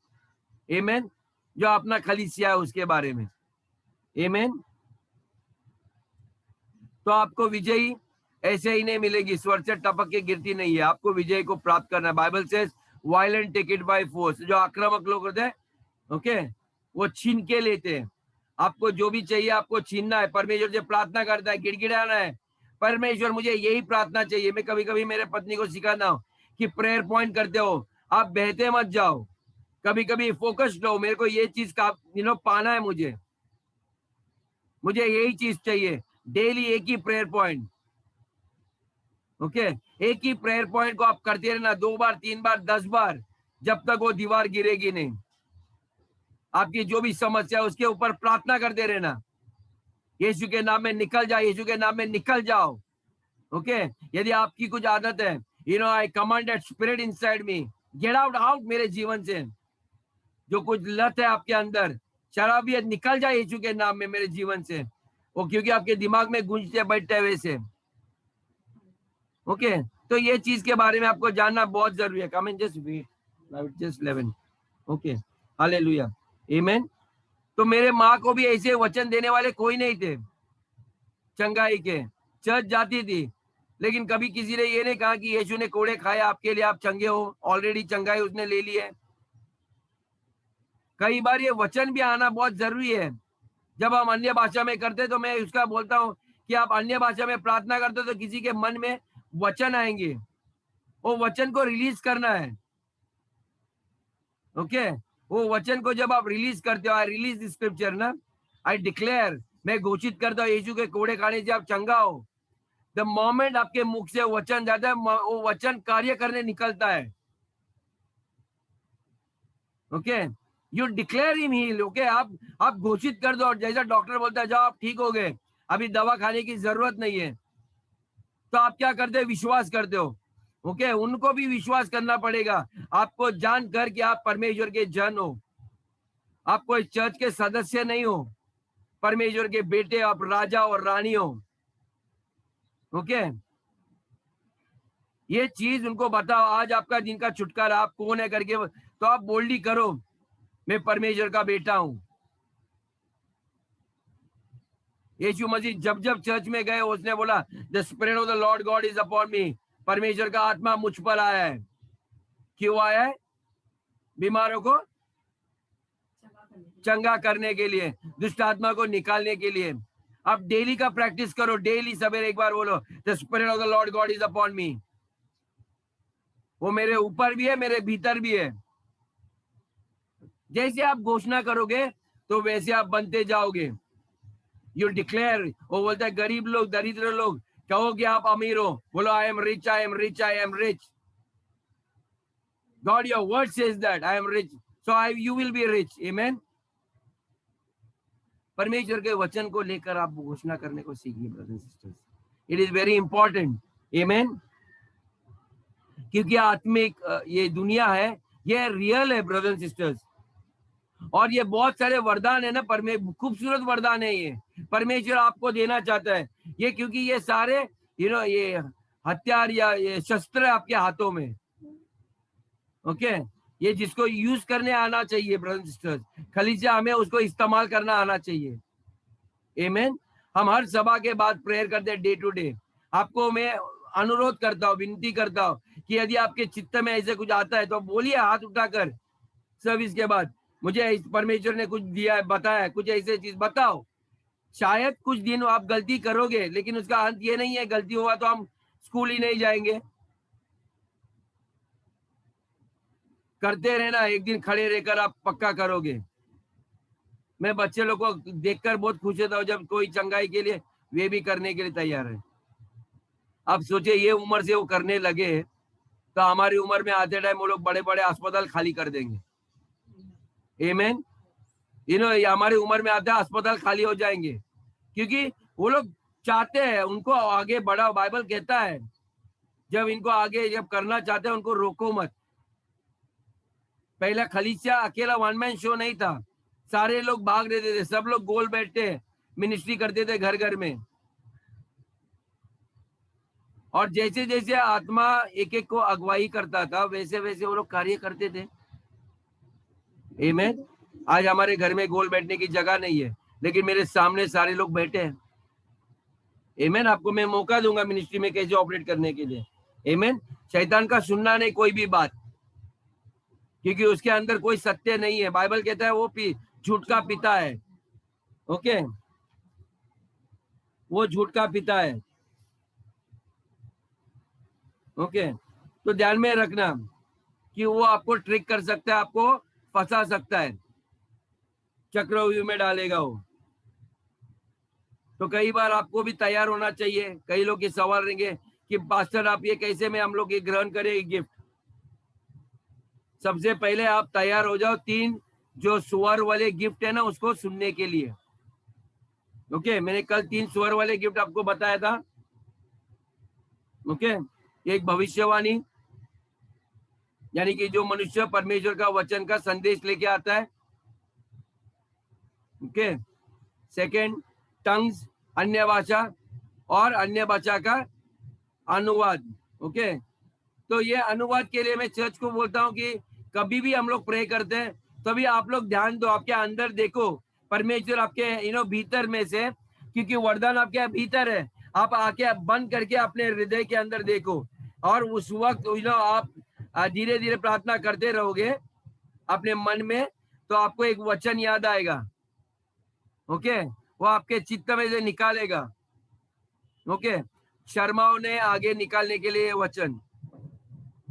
आमीन। जो अपना खलीसिया है उसके बारे में। आमीन। तो आपको विजयी ऐसे ही नहीं मिलेगी, स्वर से टपक के गिरती नहीं है, आपको विजय को प्राप्त करना है। बाइबल से violent take it by force, जो आक्रामक लोग होते हैं, ओके, वो छीन के लेते हैं। आपको जो भी चाहिए आपको छीनना है। परमेश्वर से प्रार्थना करता है, गिड़गिड़ाना है, परमेश्वर मुझे यही प्रार्थना चाहिए। मैं कभी कभी मेरे पत्नी को सिखाता हूँ कि प्रेयर पॉइंट करते हो, आप बहते मत जाओ, कभी कभी फोकस्ड रहो, मेरे को ये चीज का पाना है, मुझे यही चीज चाहिए। डेली एक ही प्रेयर पॉइंट, ओके, एक ही प्रेयर पॉइंट को आप करते रहना, 2 बार 3 बार 10 बार, जब तक वो दीवार गिरेगी नहीं। आपकी जो भी समस्या है उसके ऊपर प्रार्थना करते रहना, यीशु के नाम में निकल जाओ, यीशु के नाम में निकल जाओ। ओके, यदि आपकी कुछ आदत है, आई command that spirit inside me, get out, out मेरे जीवन से। जो कुछ लत है आपके अंदर, शराबियत, निकल जाए यीशु के नाम में मेरे जीवन से। वो क्योंकि आपके दिमाग में गूंजते बैठते हुए से। ओके, तो ये चीज के बारे में आपको जानना बहुत जरूरी है। Come in, just wait, just 11। Okay, हालेलुया, आमीन। तो मेरे माँ को भी ऐसे वचन देने वाले कोई नहीं थे, चंगाई के। चर्च जाती थी, लेकिन कभी किसी ने ये नहीं कहा कि यीशु ने कोड़े खाए आपके लिए, आप चंगे हो, ऑलरेडी चंगाई उसने ले ली है। कई बार ये वचन भी आना बहुत जरूरी है। जब हम अन्य भाषा में करते तो मैं उसका बोलता हूँ कि आप अन्य भाषा में प्रार्थना करते तो किसी के मन में वचन आएंगे, वो वचन को रिलीज करना है। ओके, वो वचन को जब आप रिलीज करते हो, आई रिलीज स्क्रिप्चर ना, आई डिक्लेयर, मैं घोषित करता हूँ यीशु के कोड़े खाने से आप चंगा हो। द मोमेंट आपके मुख से वचन जाता है, वो वचन कार्य करने निकलता है। Okay, you declare him heal. Okay, आप घोषित कर दो, और जैसा डॉक्टर बोलता है जाओ आप ठीक हो गए, अभी दवा खाने की जरूरत नहीं है, तो आप क्या करते हो, विश्वास करते हो। ओके, उनको भी विश्वास करना पड़ेगा, आपको जानकर कि आप परमेश्वर के जन हो, आप कोई चर्च के सदस्य नहीं हो, परमेश्वर के बेटे, आप राजा और रानी हो। ओके, ये चीज उनको बताओ, आज आपका दिन का छुटकारा, आप कौन है करके, तो आप बोल्डली करो, मैं परमेश्वर का बेटा हूं। यीशु मसीह जब जब चर्च में गए, उसने बोला the spirit of the Lord God is upon मी, परमेश्वर का आत्मा मुझ पर आया है। क्यों आया है? बीमारों को चंगा करने के लिए, दुष्ट आत्मा को निकालने के लिए। आप डेली का प्रैक्टिस करो, डेली सवेरे एक बार बोलो the spirit of the Lord God is upon मी। वो मेरे ऊपर भी है, मेरे भीतर भी है। जैसे आप घोषणा करोगे तो वैसे आप बनते जाओगे। यू डिक्लेयर, वो बोलता है गरीब लोग, दरिद्र लोग, कहो कि आप अमीर हो, बोलो I am rich, I am rich, I am rich. God, your word says that I am rich, so you will be rich. Amen. परमेश्वर के वचन को लेकर आप घोषणा करने को सीखिए brothers and sisters. It is very important. आमेन। क्योंकि आत्मिक ये दुनिया है, ये रियल है ब्रदर्स एंड सिस्टर्स। और ये बहुत सारे वरदान है ना, खूबसूरत वरदान है ये परमेश्वर आपको देना चाहता है ये, क्योंकि ये सारे ये हथियार या ये शस्त्र है आपके हाथों में। ओके, ये जिसको यूज करने आना चाहिए ब्रदर्स सिस्टर्स, खलीसिया हमें उसको इस्तेमाल करना आना चाहिए। आमेन। हम हर सभा के बाद प्रेयर करते हैं डे टू डे। आपको मैं अनुरोध करता हूँ, विनती करता हूँ कि यदि आपके चित्त में ऐसे कुछ आता है तो बोलिए हाथ उठाकर सर्विस के बाद, मुझे परमेश्वर ने कुछ दिया है, बताया है, कुछ ऐसे चीज बताओ। शायद कुछ दिन आप गलती करोगे, लेकिन उसका अंत ये नहीं है गलती हुआ तो हम स्कूल ही नहीं जाएंगे। करते रहना, एक दिन खड़े रहकर आप पक्का करोगे। मैं बच्चे लोग को देखकर बहुत खुश होता हूँ जब कोई चंगाई के लिए वे भी करने के लिए तैयार है। आप सोचिए ये उम्र से वो करने लगे तो हमारी उम्र में आते टाइम वो लोग बड़े बड़े अस्पताल खाली कर देंगे। आमेन। हमारी उम्र में आते अस्पताल खाली हो जाएंगे, क्योंकि वो लोग चाहते हैं उनको आगे बढ़ाओ। बाइबल कहता है जब इनको आगे जब करना चाहते हैं उनको रोको मत। पहला खलीसिया अकेला वन मैन शो नहीं था, सारे लोग भाग रहे थे, सब लोग गोल बैठते मिनिस्ट्री करते थे घर घर में। और जैसे जैसे आत्मा एक एक को अगुवाई करता था वैसे वैसे वो लोग कार्य करते थे। आमीन। आज हमारे घर में गोल बैठने की जगह नहीं है, लेकिन मेरे सामने सारे लोग बैठे हैं। आमीन। आपको मैं मौका दूंगा मिनिस्ट्री में कैसे ऑपरेट करने के लिए। आमीन। शैतान का सुनना नहीं कोई भी बात, क्योंकि उसके अंदर कोई सत्य नहीं है। बाइबल कहता है वो झूठ का पिता है। ओके, वो झूठ का पिता है। ओके, तो ध्यान में रखना कि वो आपको ट्रिक कर सकता है, आपको फंसा सकता है, चक्रव्यूह में डालेगा वो। तो कई बार आपको भी तैयार होना चाहिए। कई लोग ये सवाल रहेंगे कि पास्टर आप ये कैसे में हम लोग ये ग्रहण करें गिफ्ट। सबसे पहले आप तैयार हो जाओ 3 जो सुअर वाले गिफ्ट है ना उसको सुनने के लिए। ओके, मैंने कल 3 सुअर वाले गिफ्ट आपको बताया था। ओके, एक भविष्यवाणी, यानी कि जो मनुष्य परमेश्वर का वचन का संदेश लेके आता है। ओके, सेकंड टंग्स, अन्य भाषा, और अन्य भाषा का अनुवाद। ओके, तो ये अनुवाद के लिए मैं चर्च को बोलता हूँ कि कभी भी हम लोग प्रे करते हैं तभी आप लोग ध्यान दो, आपके अंदर देखो परमेश्वर आपके भीतर में से, क्योंकि वरदान आपके भीतर है। आप आके बंद करके अपने हृदय के अंदर देखो, और उस वक्त आप धीरे धीरे प्रार्थना करते रहोगे अपने मन में, तो आपको एक वचन याद आएगा। ओके, वो आपके चित्त में से निकालेगा। ओके, शर्माओं ने आगे निकालने के लिए वचन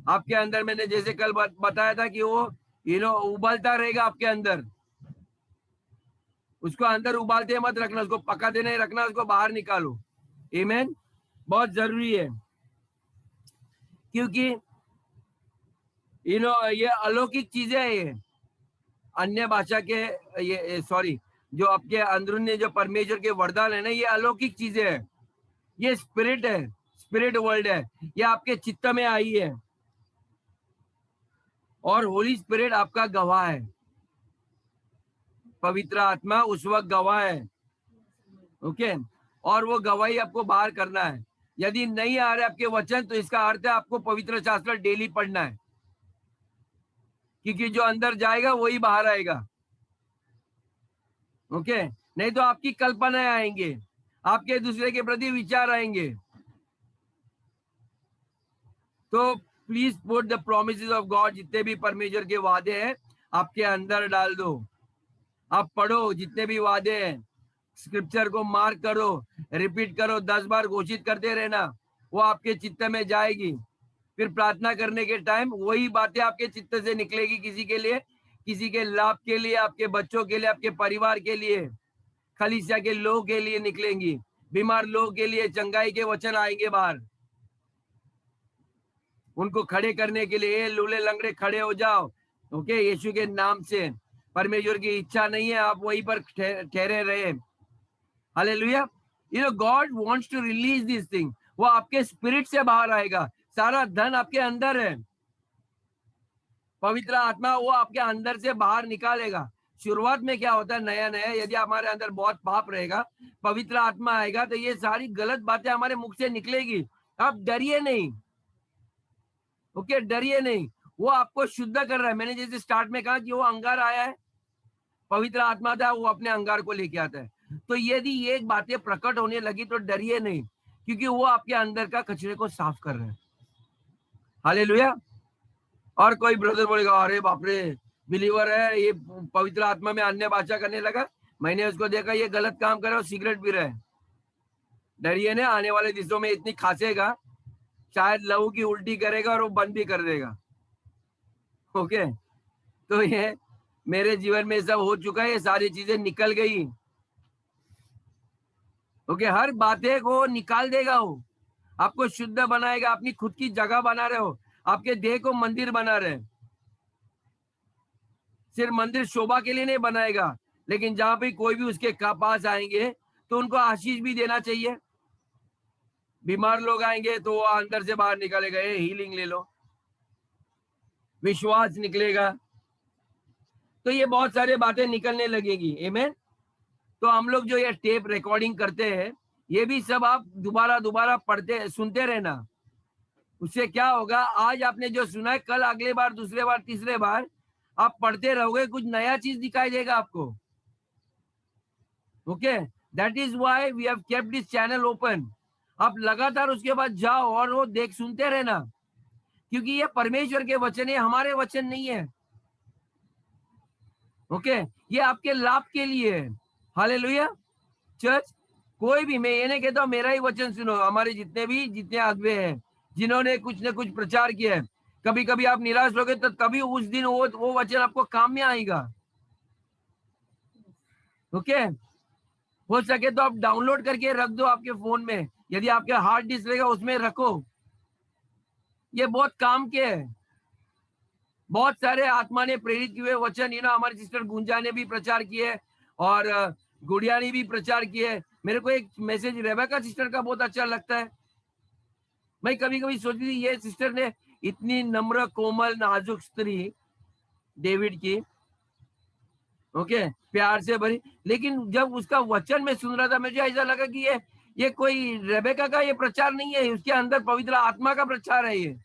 आपके अंदर, मैंने जैसे कल बताया था कि वो उबालता रहेगा आपके अंदर। उसको अंदर उबालते मत रखना, उसको पकाते नहीं रखना, उसको बाहर निकालो। आमीन। बहुत जरूरी है, क्योंकि ये अलौकिक चीजें है। ये अन्य भाषा के ये सॉरी जो आपके अंदरूनी जो परमेश्वर के वरदान है ना, ये अलौकिक चीजें है। ये स्पिरिट है, स्पिरिट वर्ल्ड है, ये आपके चित्त में आई है। और होली स्पिरिट आपका गवाह है, पवित्र आत्मा उस वक्त गवाह है। ओके, और वो गवाही आपको बाहर करना है। यदि नहीं आ रहे आपके वचन तो इसका अर्थ है आपको पवित्र शास्त्र डेली पढ़ना है, क्योंकि जो अंदर जाएगा वही बाहर आएगा। ओके, नहीं तो आपकी कल्पनाएं आएंगे, आपके दूसरे के प्रति विचार आएंगे। तो please put the promises of God, जितने भी परमेश्वर के वादे हैं आपके अंदर डाल दो। आप पढ़ो जितने भी वादे हैं, स्क्रिप्चर को मार्क करो, रिपीट करो, 10 बार घोषित करते रहना, वो आपके चित्त में जाएगी। फिर प्रार्थना करने के टाइम वही बातें आपके चित्त से निकलेगी, किसी के लिए, किसी के लाभ के लिए, आपके बच्चों के लिए, आपके परिवार के लिए, खलीसिया के लोगों के लिए निकलेंगी, बीमार लोगों के लिए चंगाई के वचन आएंगे बाहर, उनको खड़े करने के लिए। लूले लंगड़े खड़े हो जाओ, ओके, यीशु के नाम से। परमेश्वर की इच्छा नहीं है आप वहीं पर ठहरे रहे। Hallelujah. You know God wants to release this thing. वो आपके स्पिरिट से बाहर आएगा। सारा धन आपके अंदर है। पवित्र आत्मा वो आपके अंदर से बाहर निकालेगा। शुरुआत में क्या होता है, नया नया यदि हमारे अंदर बहुत पाप रहेगा, पवित्र आत्मा आएगा तो ये सारी गलत बातें हमारे मुख से निकलेगी। आप डरिए नहीं, ओके, डरिए नहीं। वो आपको शुद्ध कर रहा है। मैंने जैसे स्टार्ट में कहा कि वो अंगार आया है, पवित्र आत्मा था, वो अपने अंगार को लेके आता है। तो यदि ये बातें प्रकट होने लगी तो डरिए नहीं, क्योंकि वो आपके अंदर का कचरे को साफ कर रहे हैं। हालेलुया। और कोई ब्रदर बोलेगा अरे बाप रे, बिलीवर है ये पवित्र आत्मा में अन्य भाषा करने लगा, मैंने उसको देखा ये गलत काम कर रहा है, सिगरेट पी रहा है। डरिए ना, आने वाले दिनों में इतनी खांसेगा, शायद लहू की उल्टी करेगा और वो बंद भी कर देगा। ओके, तो ये मेरे जीवन में सब हो चुका है, ये सारी चीजें निकल गई। ओके, हर बातें को निकाल देगा वो, आपको शुद्ध बनाएगा। अपनी खुद की जगह बना रहे हो, आपके देह को मंदिर बना रहे। सिर्फ मंदिर शोभा के लिए नहीं बनाएगा, लेकिन जहां पे कोई भी उसके पास आएंगे तो उनको आशीष भी देना चाहिए। बीमार लोग आएंगे तो वो अंदर से बाहर निकलेगा, ये हीलिंग ले लो, विश्वास निकलेगा। तो ये बहुत सारे बातें निकलने लगेगी। आमीन। तो हम लोग जो ये टेप रिकॉर्डिंग करते हैं, ये भी सब आप दोबारा दोबारा पढ़ते सुनते रहना। उससे क्या होगा, आज आपने जो सुना है, कल अगले बार, दूसरे बार, तीसरे बार आप पढ़ते रहोगे, कुछ नया चीज दिखाई देगा आपको। Okay, that is why we have kept this channel open. आप लगातार उसके बाद जाओ और वो देख सुनते रहना, क्योंकि ये परमेश्वर के वचन है, हमारे वचन नहीं है। ओके, ये आपके लाभ के लिए है। हालेलुया। चर्च, कोई भी, मैं ये नहीं कहता हूं मेरा ही वचन सुनो, हमारे जितने अगुवे हैं जिन्होंने कुछ न कुछ प्रचार किया है, कभी कभी आप निराश होगे तो तभी उस दिन वो वचन आपको काम में आएगा। ओके, हो सके तो आप डाउनलोड करके रख दो आपके फोन में, यदि आपके हार्ड डिस्क रहेगा उसमें रखो। ये बहुत काम के है। बहुत सारे आत्मा ने प्रेरित किए वचन, हमारी सिस्टर गुंजा ने भी प्रचार किए और गुड़िया ने भी प्रचार किए। मेरे को एक मैसेज रेबेका सिस्टर का बहुत अच्छा लगता है। मैं कभी कभी सोचती थी ये सिस्टर ने इतनी नम्र कोमल नाजुक स्त्री डेविड की, ओके, प्यार से भरी, लेकिन जब उसका वचन में सुन रहा था मुझे ऐसा लगा कि ये कोई रेबेका का ये प्रचार नहीं है, उसके अंदर पवित्र आत्मा का प्रचार है ये।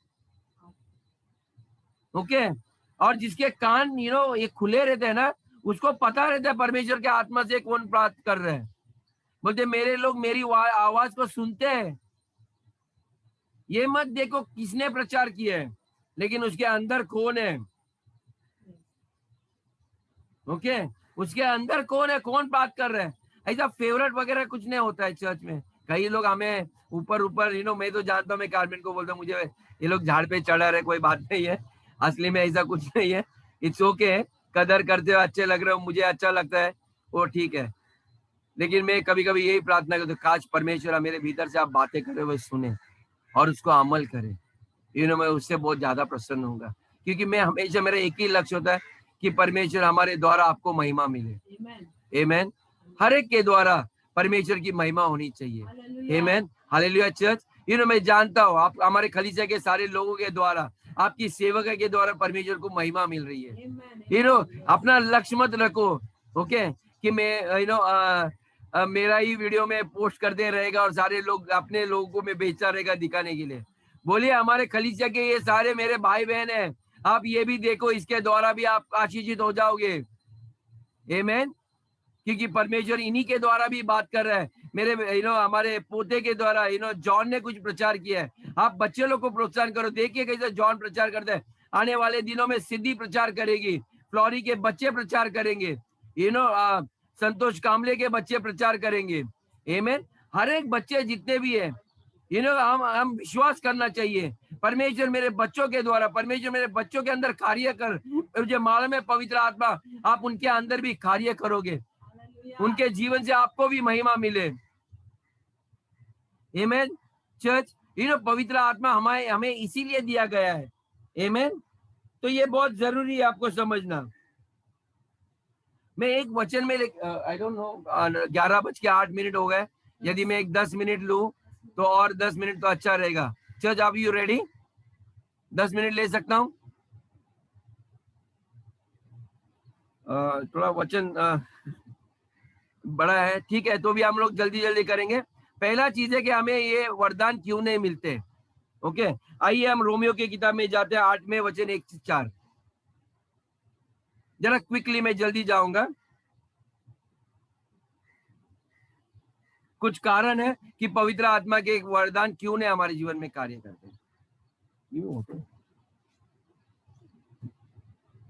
ओके, और जिसके कान ये खुले रहते हैं ना, उसको पता रहता है परमेश्वर के आत्मा से कौन प्राप्त कर रहे हैं। बोलते मेरे लोग मेरी आवाज को सुनते हैं। ये मत देखो किसने प्रचार किया है, लेकिन उसके अंदर कौन है। ओके, उसके अंदर कौन है, कौन बात कर रहा है। ऐसा फेवरेट वगैरह कुछ नहीं होता है चर्च में। कई लोग हमें ऊपर ऊपर मैं तो जानता हूँ, मैं कार्मेन को बोलता हूँ मुझे ये लोग झाड़ पे चढ़ा रहे, कोई बात नहीं है, असली में ऐसा कुछ नहीं है। इट्स ओके, कदर करते हो, अच्छे लग रहे हो, मुझे अच्छा लगता है, वो ठीक है। लेकिन मैं कभी कभी यही प्रार्थना करता हूँ, काश परमेश्वर मेरे भीतर से आप बातें करे हुए सुने और उसको अमल करे। मैं उससे बहुत ज्यादा प्रसन्न होऊंगा, क्योंकि मैं हमेशा, मेरा एक ही लक्ष्य होता है कि परमेश्वर हमारे द्वारा आपको महिमा मिले। आमीन। हर एक के द्वारा परमेश्वर की महिमा होनी चाहिए। आमीन। हालेलुया। चर्च, मैं जानता हूँ आप हमारे खलीसिया के सारे लोगों के द्वारा, आपकी सेवक के द्वारा परमेश्वर को महिमा मिल रही है। अपना लक्ष्य मत रखो, ओके, कि मैं मेरा ही वीडियो में पोस्ट करते रहेगा और सारे लोग अपने लोगों को मैं बेचता रहेगा दिखाने के लिए। बोलिए हमारे खलीसिया के ये सारे मेरे भाई बहन हैं, आप ये भी देखो, इसके द्वारा भी आप आशीषित हो जाओगे। आमीन। क्योंकि परमेश्वर इन्हीं के द्वारा भी बात कर रहा है। मेरे हमारे पोते के द्वारा जॉन ने कुछ प्रचार किया है। आप बच्चे लोग को प्रोत्साहन करो, देखिए कैसे जॉन प्रचार करता है। आने वाले दिनों में सिद्धि प्रचार करेगी, फ्लोरी के बच्चे प्रचार करेंगे, संतोष कामले के बच्चे प्रचार करेंगे। आमीन। हर एक बच्चे जितने भी है, हम विश्वास करना चाहिए, परमेश्वर मेरे बच्चों के द्वारा, परमेश्वर मेरे बच्चों के अंदर कार्य कर, मुझे मालूम में पवित्र आत्मा आप उनके अंदर भी कार्य करोगे, उनके जीवन से आपको भी महिमा मिले। आमीन। चर्च, पवित्र आत्मा हमें इसीलिए दिया गया है। आमीन। तो ये बहुत जरूरी है आपको समझना। मैं एक वचन में आई डोंट नो 11:08 हो गए, यदि मैं एक 10 मिनट लूं तो और 10 मिनट तो अच्छा रहेगा। Church, are you ready? 10 minute ले सकता हूं? थोड़ा वचन बड़ा है, ठीक है, तो भी हम लोग जल्दी जल्दी करेंगे। पहला चीज है कि हमें ये वरदान क्यों नहीं मिलते। ओके, आइए हम रोमियो की किताब में जाते हैं, 8वें वचन 1 से 4। जरा क्विकली मैं जल्दी जाऊंगा। कुछ कारण है कि पवित्र आत्मा के एक वरदान क्यों नहीं हमारे जीवन में कार्य करते हैं। क्यों होते हैं?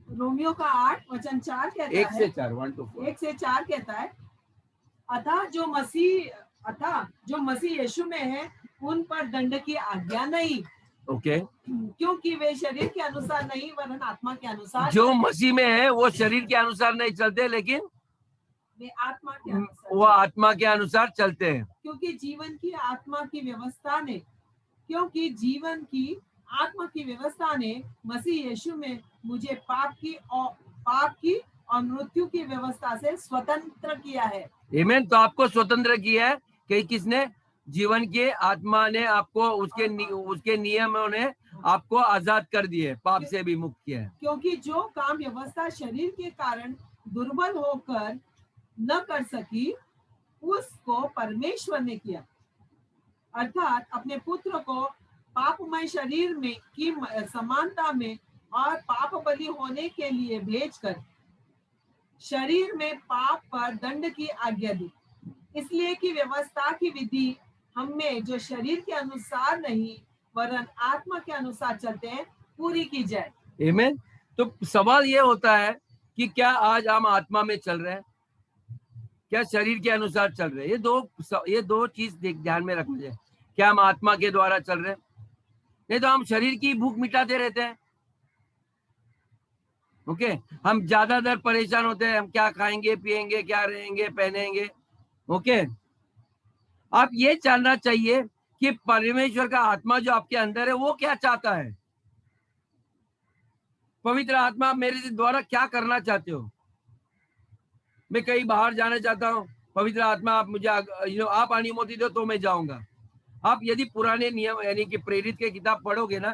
रोमियो का 8:4 कहता 1 से है, 4, 1 to 4। 1 से 4 कहता है, अतः जो मसीह यीशु में है उन पर दंड की आज्ञा नहीं, ओके, क्योंकि वे शरीर के अनुसार नहीं वरन आत्मा के अनुसार जो चलते। मसीह में है वो शरीर के अनुसार नहीं चलते, लेकिन वे आत्मा के अनुसार वो चलते। आत्मा के अनुसार चलते हैं। क्योंकि जीवन की आत्मा की व्यवस्था ने मसीह यीशु में मुझे पाप की और मृत्यु की व्यवस्था से स्वतंत्र किया है। आमीन। तो आपको स्वतंत्र किया है कि किसने? जीवन के आत्मा ने आपको उसके नियमों ने आपको आजाद कर दिए, पाप से भी मुक्त किया है। क्योंकि जो काम व्यवस्था शरीर के कारण दुर्बल होकर न कर सकी, उसको परमेश्वर ने किया, अर्थात अपने पुत्र को पापमय शरीर में की समानता में और पाप बलि होने के लिए भेजकर शरीर में पाप पर दंड की आज्ञा दी, इसलिए कि व्यवस्था की विधि हमें जो शरीर के अनुसार नहीं वरन आत्मा के अनुसार चलते हैं पूरी की जाए। आमीन। तो सवाल ये होता है कि क्या आज हम आत्मा में चल रहे हैं, क्या शरीर के अनुसार चल रहे हैं? ये दो चीज ध्यान में रखना चाहिए। क्या हम आत्मा के द्वारा चल रहे हैं? नहीं तो हम शरीर की भूख मिटाते रहते हैं। ओके, हम ज्यादातर परेशान होते हैं, हम क्या खाएंगे, पिएंगे, क्या रहेंगे, पहनेंगे। ओके, आप ये जानना चाहिए कि परमेश्वर का आत्मा जो आपके अंदर है वो क्या चाहता है। पवित्र आत्मा आप मेरे द्वारा क्या करना चाहते हो? मैं कहीं बाहर जाना चाहता हूँ, पवित्र आत्मा आप मुझे आप अनुमति दो तो मैं जाऊंगा। आप यदि पुराने नियम यानी कि प्रेरित के किताब पढ़ोगे ना,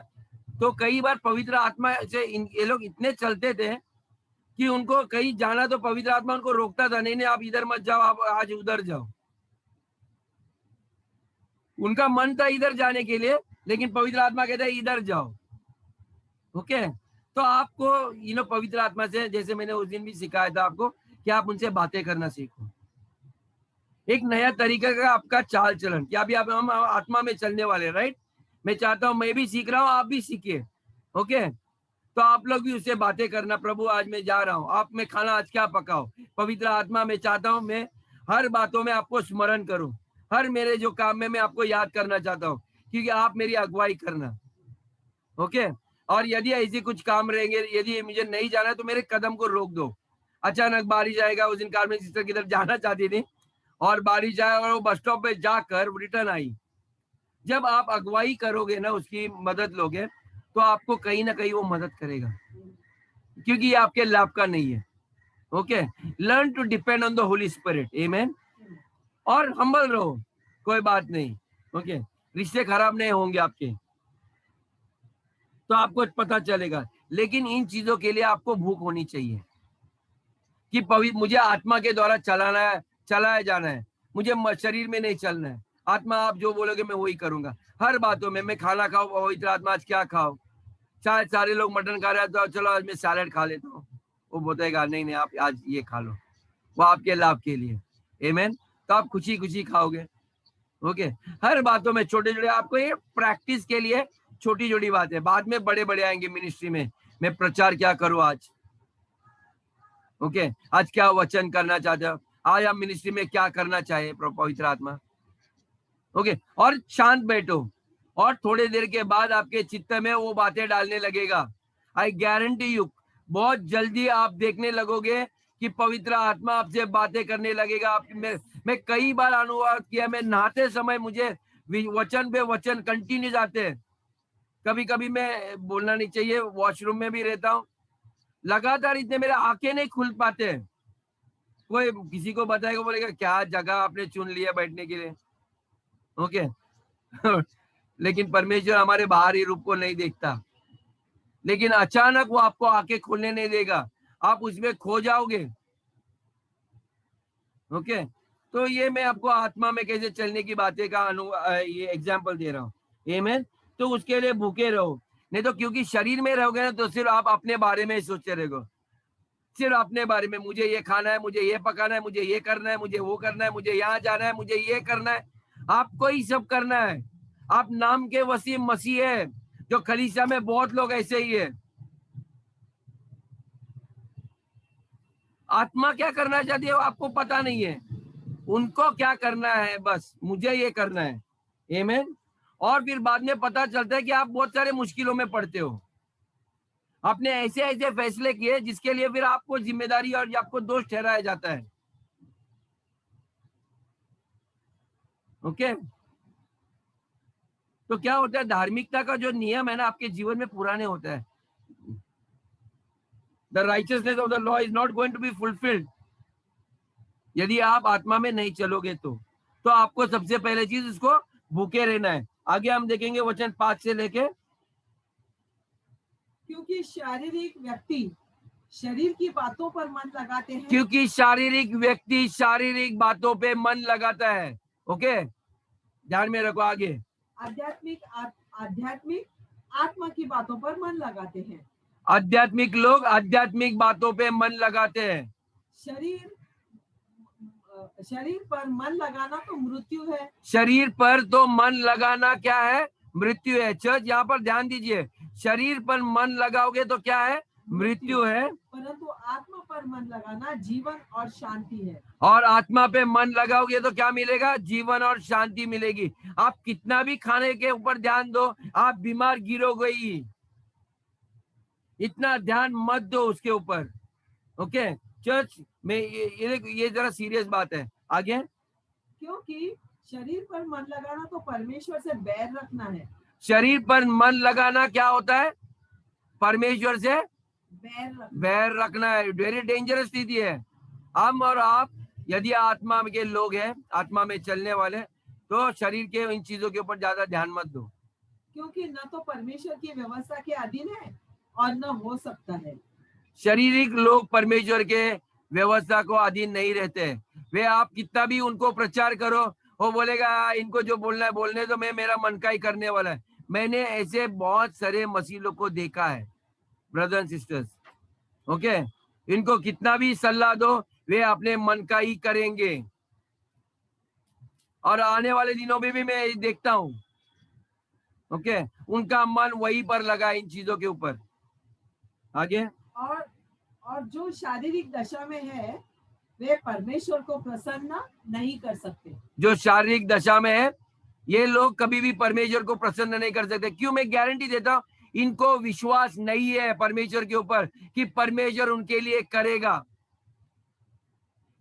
तो कई बार पवित्र आत्मा से ये लोग इतने चलते थे कि उनको कहीं जाना तो पवित्र आत्मा उनको रोकता था, नहीं आप इधर मत जाओ, आप आज उधर जाओ। उनका मन था इधर जाने के लिए, लेकिन पवित्र आत्मा कहता है इधर जाओ। ओके, तो आपको पवित्र आत्मा से, जैसे मैंने उस दिन भी सिखाया था आपको, कि आप उनसे बातें करना सीखो। एक नया तरीका का आपका चाल चलन, कि अभी हम आत्मा में चलने वाले, राइट? मैं चाहता हूं, मैं भी सीख रहा हूं, आप भी सीखिए। ओके, तो आप लोग भी उससे बातें करना, प्रभु आज मैं जा रहा हूं, आप में खाना आज क्या पकाओ। पवित्र आत्मा मैं चाहता हूं मैं हर बातों में आपको स्मरण करूं, हर मेरे जो काम में मैं आपको याद करना चाहता हूं, क्योंकि आप मेरी अगुवाई करना। ओके, और यदि ऐसे कुछ काम रहेंगे, यदि मुझे नहीं जाना तो मेरे कदम को रोक दो। अचानक बारिश आएगा, उस दिन कार्मेल सिस्टर की तरफ जाना चाहती थी और बारिश आया और वो बस स्टॉप पे जाकर रिटर्न आई। जब आप अगुवाई करोगे ना, उसकी मदद लोगे, तो आपको कहीं ना कहीं वो मदद करेगा, क्योंकि ये आपके लाभ का नहीं है। Okay, learn to depend on the holy spirit. आमेन। और हम्बल रहो, कोई बात नहीं। ओके, रिश्ते खराब नहीं होंगे आपके, तो आपको पता चलेगा। लेकिन इन चीजों के लिए आपको भूख होनी चाहिए कि मुझे आत्मा के द्वारा चलाया जाना है, मुझे शरीर में नहीं चलना है। आत्मा आप जो बोलोगे मैं वही करूंगा, हर बातों में। मैं खाना खाऊं, पवित्र आत्मा आज क्या खाओ। शायद सारे लोग मटन खा रहे हैं, तो चलो आज मैं सैलेड खा लेता हूँ। वो बताएगा नहीं आप आज ये खा लो, वो आपके लाभ के लिए। आमीन। तो आप खुशी खुशी खाओगे। ओके, हर बातों में छोटे छोटे, आपको ये प्रैक्टिस के लिए छोटी छोटी बात है, बाद में बड़े बड़े आएंगे मिनिस्ट्री में। मैं प्रचार क्या करूं आज? ओके, आज क्या वचन करना चाहते हो, आज आप मिनिस्ट्री में क्या करना चाहिए पवित्र आत्मा। ओके, और शांत बैठो, और थोड़ी देर के बाद आपके चित्त में वो बातें डालने लगेगा। आई गारंटी यू, बहुत जल्दी आप देखने लगोगे कि पवित्र आत्मा आपसे बातें करने लगेगा। मैं कई बार अनुभव किया, मैं नहाते समय मुझे वचन पे वचन कंटिन्यू आते हैं। कभी कभी मैं बोलना नहीं चाहिए, वॉशरूम में भी रहता हूँ, लगातार इतने मेरे आंखें नहीं खुल पाते हैं, कोई किसी को बताएगा, बोलेगा क्या जगह आपने चुन लिया बैठने के लिए, ओके। लेकिन परमेश्वर हमारे बाहरी रूप को नहीं देखता, लेकिन अचानक वो आपको आंखें खोलने नहीं देगा, आप उसमें खो जाओगे, ओके। तो ये मैं आपको आत्मा में कैसे चलने की बातें का ये एग्जाम्पल दे रहा हूँ, आमीन। तो उसके लिए भूखे रहो, नहीं तो क्योंकि शरीर में रहोगे ना तो सिर्फ आप अपने बारे में ही सोचते रहोगे, सिर्फ अपने बारे में, मुझे ये खाना है, मुझे ये पकाना है, मुझे ये करना है, मुझे वो करना है, मुझे यहाँ जाना है, मुझे ये करना है। आपको ही सब करना है। आप नाम के वसीम मसीह है, जो कलीसिया में बहुत लोग ऐसे ही है। आत्मा क्या करना चाहती है वो आपको पता नहीं है, उनको क्या करना है, बस मुझे ये करना है, आमीन। और फिर बाद में पता चलता है कि आप बहुत सारे मुश्किलों में पड़ते हो, आपने ऐसे ऐसे फैसले किए जिसके लिए फिर आपको जिम्मेदारी और आपको दोष ठहराया जाता है, ओके। तो क्या होता है, धार्मिकता का जो नियम है ना आपके जीवन में पूरा नहीं होता है। The righteousness of the law is not going to be fulfilled यदि आप आत्मा में नहीं चलोगे। तो आपको सबसे पहले चीज उसको भूखे रहना है। आगे हम देखेंगे वचन 5 से लेके। क्योंकि शारीरिक व्यक्ति शरीर की बातों पर मन लगाते हैं, क्योंकि शारीरिक व्यक्ति शारीरिक बातों पे मन लगाता है, ओके, ध्यान में रखो। आगे आध्यात्मिक आत्मा की बातों पर मन लगाते हैं। आध्यात्मिक लोग आध्यात्मिक बातों पे मन लगाते हैं। शरीर पर मन लगाना तो मृत्यु है। शरीर पर तो मन लगाना क्या है, मृत्यु है। चर्च यहाँ पर ध्यान दीजिए, शरीर पर मन लगाओगे तो क्या है, मृत्यु है। परंतु आत्मा पर मन लगाना जीवन और शांति है। और आत्मा पे मन लगाओगे तो क्या मिलेगा, जीवन और शांति मिलेगी। आप कितना भी खाने के ऊपर ध्यान दो, आप बीमार गिरोगे ही, इतना ध्यान मत दो उसके ऊपर, ओके। चर्च में ये जरा सीरियस बात है। आगे, क्योंकि शरीर पर मन लगाना तो परमेश्वर से बैर रखना है। शरीर पर मन लगाना क्या होता है, परमेश्वर से बैर रखना है। वेरी डेंजरस स्थिति है। हम और आप यदि आत्मा के लोग हैं, आत्मा में चलने वाले, तो शरीर के इन चीजों के ऊपर ज्यादा ध्यान मत दो, क्योंकि न तो परमेश्वर की व्यवस्था के अधीन है और न हो सकता है। शारीरिक लोग परमेश्वर के व्यवस्था को अधीन नहीं रहते। वे आप कितना भी उनको प्रचार करो, वो बोलेगा इनको जो बोलना है बोलने दो, मैं मेरा मन का ही करने वाला है। मैंने ऐसे बहुत सारे मसीहों को देखा है, ब्रदर एंड सिस्टर्स, ओके। इनको कितना भी सलाह दो, वे अपने मन का ही करेंगे। और आने वाले दिनों में भी मैं देखता हूं, ओके, उनका मन वहीं पर लगा इन चीजों के ऊपर। आगे, और जो शारीरिक दशा में है वे परमेश्वर को प्रसन्न नहीं कर सकते। जो शारीरिक दशा में है ये लोग कभी भी परमेश्वर को प्रसन्न नहीं कर सकते। क्यों, मैं गारंटी देता हूं, इनको विश्वास नहीं है परमेश्वर के ऊपर कि परमेश्वर उनके लिए करेगा,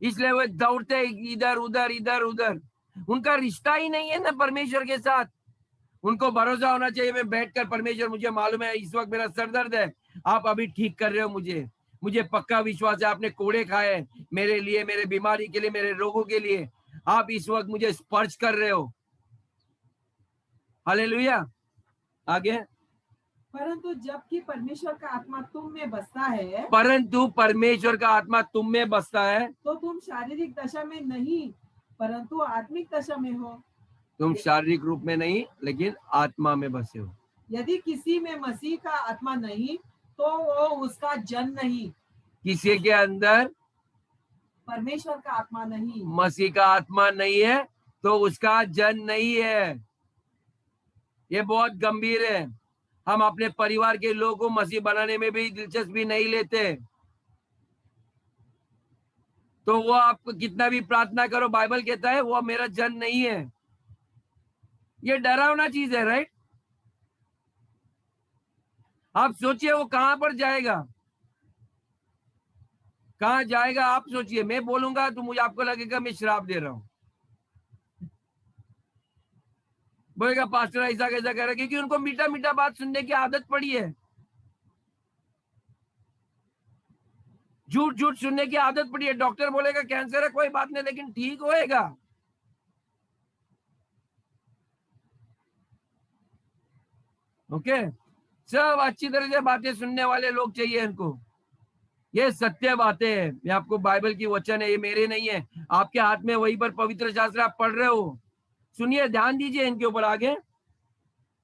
इसलिए वे दौड़ते इधर उधर इधर उधर। उनका रिश्ता ही नहीं है ना परमेश्वर के साथ। उनको भरोसा होना चाहिए, मैं बैठकर परमेश्वर मुझे मालूम है इस वक्त मेरा सर दर्द है, आप अभी ठीक कर रहे हो, मुझे पक्का विश्वास है आपने कोड़े खाए मेरे लिए, मेरे बीमारी के लिए, मेरे रोगों के लिए, आप इस वक्त मुझे स्पर्श कर रहे हो। हालेलुया। आगे, परंतु जबकि परमेश्वर का आत्मा तुम में बसता है, परंतु परमेश्वर का आत्मा तुम में बसता है, तो तुम शारीरिक दशा में नहीं परंतु आत्मिक दशा में हो। तुम शारीरिक रूप में नहीं लेकिन आत्मा में बसे हो। यदि किसी में मसीह का आत्मा नहीं तो वो उसका जन नहीं। किसी के अंदर परमेश्वर का आत्मा नहीं, मसीह का आत्मा नहीं है तो उसका जन नहीं है। ये बहुत गंभीर है। हम अपने परिवार के लोगों को मसीह बनाने में भी दिलचस्पी नहीं लेते। तो वो आप कितना भी प्रार्थना करो, बाइबल कहता है वो मेरा जन नहीं है। ये डरावना चीज है, राइट। आप सोचिए वो कहां पर जाएगा, कहां जाएगा आप सोचिए। मैं बोलूंगा तो मुझे आपको लगेगा मैं श्राप दे रहा हूं, बोलेगा पास्टर ऐसा कैसा कह रहा है, क्योंकि उनको मीठा मीठा बात सुनने की आदत पड़ी है। झूठ झूठ सुनने की आदत पड़ी है। डॉक्टर बोलेगा कैंसर है, कोई बात नहीं, लेकिन ठीक होएगा। ओके, सब अच्छी तरह से बातें सुनने वाले लोग चाहिए इनको। ये सत्य बातें हैं, ये आपको बाइबल की वचन है, ये मेरे नहीं है, आपके हाथ में वहीं पर पवित्र शास्त्र आप पढ़ रहे हो। सुनिए, ध्यान दीजिए इनके ऊपर आगे।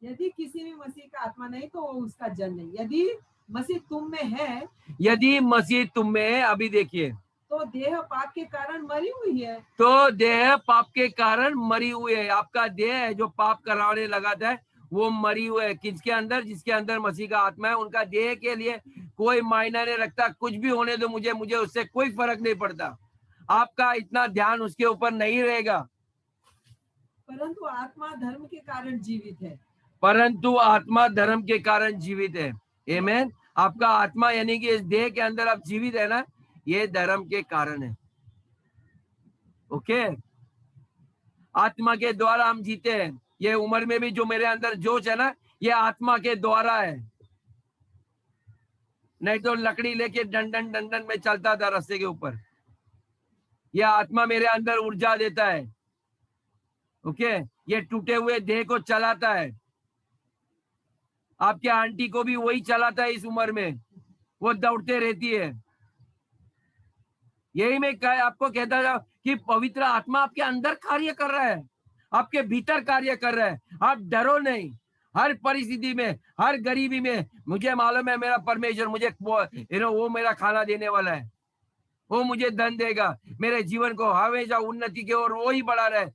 यदि किसी में मसीह का आत्मा नहीं तो वो उसका जन नहीं। यदि मसीह तुम में है यदि मसीह तुम में है, अभी देखिए, तो देह पाप के कारण मरी हुई है। तो देह पाप के कारण मरी हुई है। आपका देह है जो पाप कराने लगाता है, वो मरी हुई है। किसके अंदर? जिसके अंदर मसीह का आत्मा है, उनका देह के लिए कोई मायना नहीं रखता। कुछ भी होने दो मुझे, मुझे उससे कोई फर्क नहीं पड़ता। आपका इतना ध्यान उसके ऊपर नहीं रहेगा। परंतु आत्मा धर्म के कारण जीवित है। परंतु आत्मा धर्म के कारण जीवित है। आमीन। आपका आत्मा यानी कि इस देह के अंदर आप जीवित है ना, ये धर्म के कारण है। ओके, आत्मा के द्वारा हम जीते हैं। ये उम्र में भी जो मेरे अंदर जोश है ना, ये आत्मा के द्वारा है। नहीं तो लकड़ी लेके डंडन डंडन में चलता था रास्ते के ऊपर। यह आत्मा मेरे अंदर ऊर्जा देता है। ओके, ये टूटे हुए देह को चलाता है। आपके आंटी को भी वही चलाता है इस उम्र में, वो दौड़ते रहती है। यही मैं आपको कहता था कि पवित्र आत्मा आपके अंदर कार्य कर रहा है, आपके भीतर कार्य कर रहा है। आप डरो नहीं। हर परिस्थिति में, हर गरीबी में मुझे मालूम है मेरा परमेश्वर मुझे वो मेरा खाना देने वाला है, वो मुझे धन देगा, मेरे जीवन को हमेशा उन्नति की ओर वो ही बढ़ा रहा है।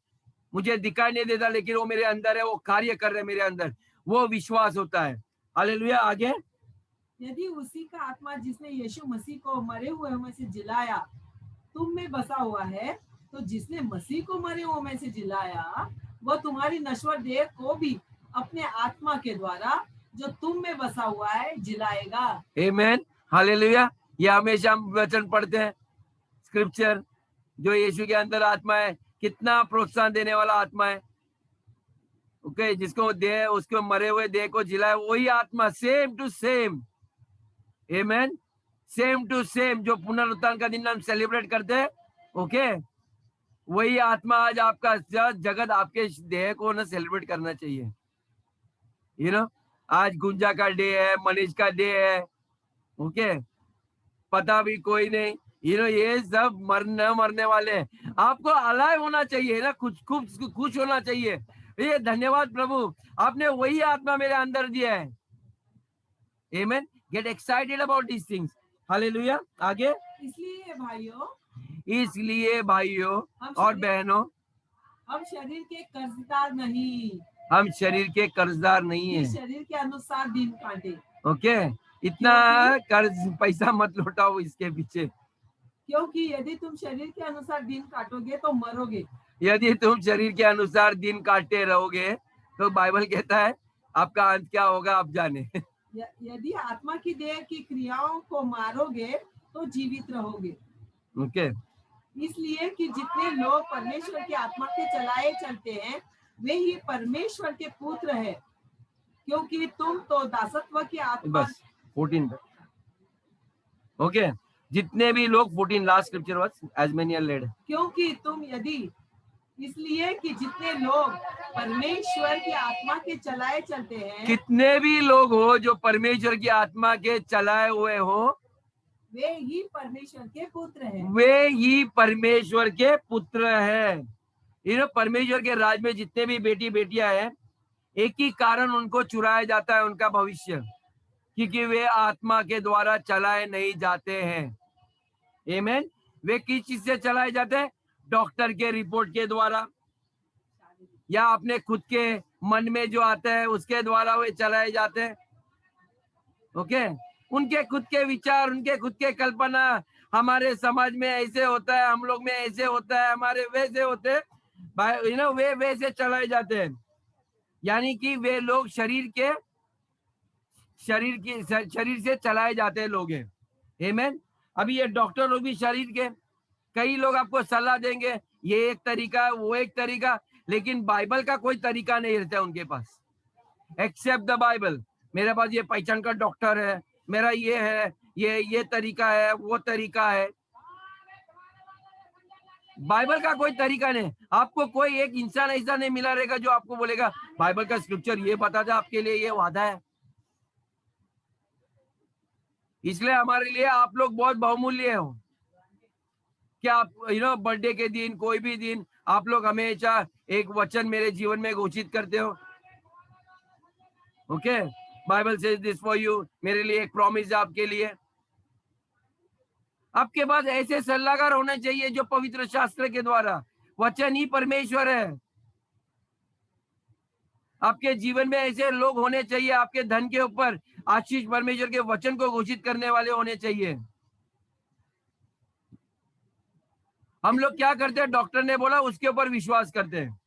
मुझे दिखाई नहीं देता, लेकिन वो मेरे अंदर है, वो कार्य कर रहे हैं मेरे अंदर। वो विश्वास होता है। हालेलुया। आगे, यदि उसी का आत्मा जिसने यीशु मसीह को मरे हुए में से जिलाया तुम में बसा हुआ है, तो जिसने मसीह को मरे हुए में से जिलाया वह तुम्हारी नश्वर देह को भी अपने आत्मा के द्वारा जो तुम में बसा हुआ है जिलाएगा। आमीन। हालेलुया। ये हमेशा हम वचन पढ़ते हैं, स्क्रिप्चर, जो यीशु के अंदर आत्मा है, कितना प्रोत्साहन देने वाला आत्मा है। ओके, जिसको देह, उसको मरे हुए देह को जिलाए, वही आत्मा सेम टू सेम। आमीन। सेम टू सेम जो पुनरुत्थान का दिन हम सेलिब्रेट करते हैं, ओके, वही आत्मा आज आपका जगत आपके देह को ना सेलिब्रेट करना चाहिए। यू नो, आज गुंजा का डे है, मनीष का डे है। ओके, पता भी कोई नहीं। ये सब मरने वाले हैं। आपको अलाइव होना चाहिए ना, खुश होना चाहिए। ये धन्यवाद प्रभु, आपने वही आत्मा मेरे अंदर दिया है। Amen. Get excited about these things. Hallelujah. आगे, इसलिए भाइयों और बहनों, हम शरीर के कर्जदार नहीं, हम शरीर के कर्जदार नहीं है। शरीर के अनुसार दिन काटे। ओके, इतना कर्ज पैसा मत लौटाओ इसके पीछे, क्योंकि यदि तुम शरीर के अनुसार दिन काटोगे तो मरोगे। यदि तुम शरीर के अनुसार दिन काटते रहोगे तो बाइबल कहता है आपका अंत क्या होगा आप जाने। यदि आत्मा की देह की क्रियाओं को मारोगे तो जीवित रहोगे। ओके, इसलिए कि जितने लोग परमेश्वर की आत्मा के चलाए चलते हैं वे ही परमेश्वर के पुत्र हैं, क्योंकि तुम तो दासत्व की आत्मा। बस 14 ओके, जितने भी लोग 14 last scripture was as many are led. क्योंकि तुम यदि इसलिए कि जितने लोग परमेश्वर की आत्मा के चलाए चलते हैं, कितने भी लोग हो जो परमेश्वर की आत्मा के चलाए हुए हो, वे ही परमेश्वर के पुत्र हैं। वे ही परमेश्वर के पुत्र हैं। परमेश्वर के राज में जितने भी बेटी बेटियां हैं, एक ही कारण उनको चुराया जाता है, उनका भविष्य, क्योंकि वे आत्मा के द्वारा चलाए नहीं जाते हैं। आमीन। वे किस चीज से चलाए जाते हैं? डॉक्टर के रिपोर्ट के द्वारा, या अपने खुद के मन में जो आता है उसके द्वारा वे चलाए जाते हैं। ओके, उनके खुद के विचार, उनके खुद के कल्पना, हमारे समाज में ऐसे होता है, हम लोग में ऐसे होता है, हमारे वैसे होते हैं, वे वैसे चलाए जाते हैं। यानी कि वे लोग शरीर से चलाए जाते हैं लोग हैं। आमीन। अभी ये डॉक्टर लोग भी शरीर के, कई लोग आपको सलाह देंगे ये एक तरीका है, वो एक तरीका, लेकिन बाइबल का कोई तरीका नहीं रहता उनके पास, एक्सेप्ट द बाइबल। मेरे पास ये पहचान का डॉक्टर है, मेरा ये है, ये तरीका है, वो तरीका है। बाइबल का कोई तरीका नहीं। आपको कोई एक इंसान ऐसा नहीं मिला रहेगा जो आपको बोलेगा बाइबल का स्क्रिप्चर ये बताता आपके लिए ये वादा है। इसलिए हमारे लिए आप लोग बहुत बहुमूल्य हो। क्या आप बर्थडे के दिन, कोई भी दिन, आप लोग हमेशा एक वचन मेरे जीवन में घोषित करते हो। Okay, Bible says this for you, मेरे लिए एक प्रॉमिस है आपके लिए। आपके पास ऐसे सलाहकार होने चाहिए जो पवित्र शास्त्र के द्वारा, वचन ही परमेश्वर है। आपके जीवन में ऐसे लोग होने चाहिए, आपके धन के ऊपर आशीष परमेश्वर के वचन को घोषित करने वाले होने चाहिए। हम लोग क्या करते हैं, डॉक्टर ने बोला उसके ऊपर विश्वास करते हैं,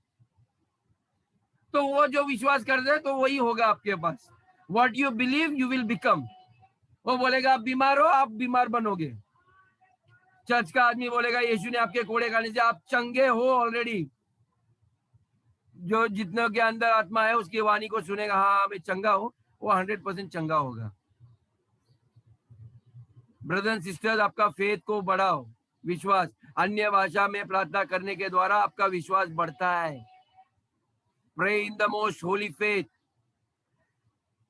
तो वो जो विश्वास करते हैं तो वही होगा आपके पास। What you believe you will become. वो बोलेगा आप बीमार हो, आप बीमार बनोगे। चर्च का आदमी बोलेगा यीशु ने आपके कोड़े खाने से आप चंगे हो ऑलरेडी। जो जितने के अंदर आत्मा है उसकी वाणी को सुनेगा, हाँ मैं चंगा हूं, वो 100% चंगा होगा। ब्रदर एंड सिस्टर्स, आपका फेथ को बढ़ाओ, विश्वास। अन्य भाषा में प्रार्थना करने के द्वारा आपका विश्वास बढ़ता है। Pray in the most holy faith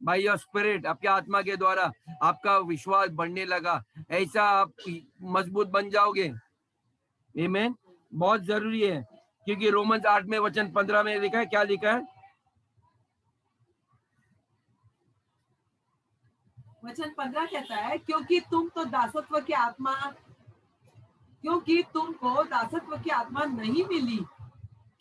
by your spirit. आपके आत्मा के द्वारा आपका विश्वास बढ़ने लगा, ऐसा आप मजबूत बन जाओगे। आमीन। बहुत जरूरी है, क्योंकि रोमन्स 8 में वचन 15 में लिखा है, क्या लिखा है? वचन 15 कहता है, क्योंकि तुमको दासत्व की आत्मा नहीं मिली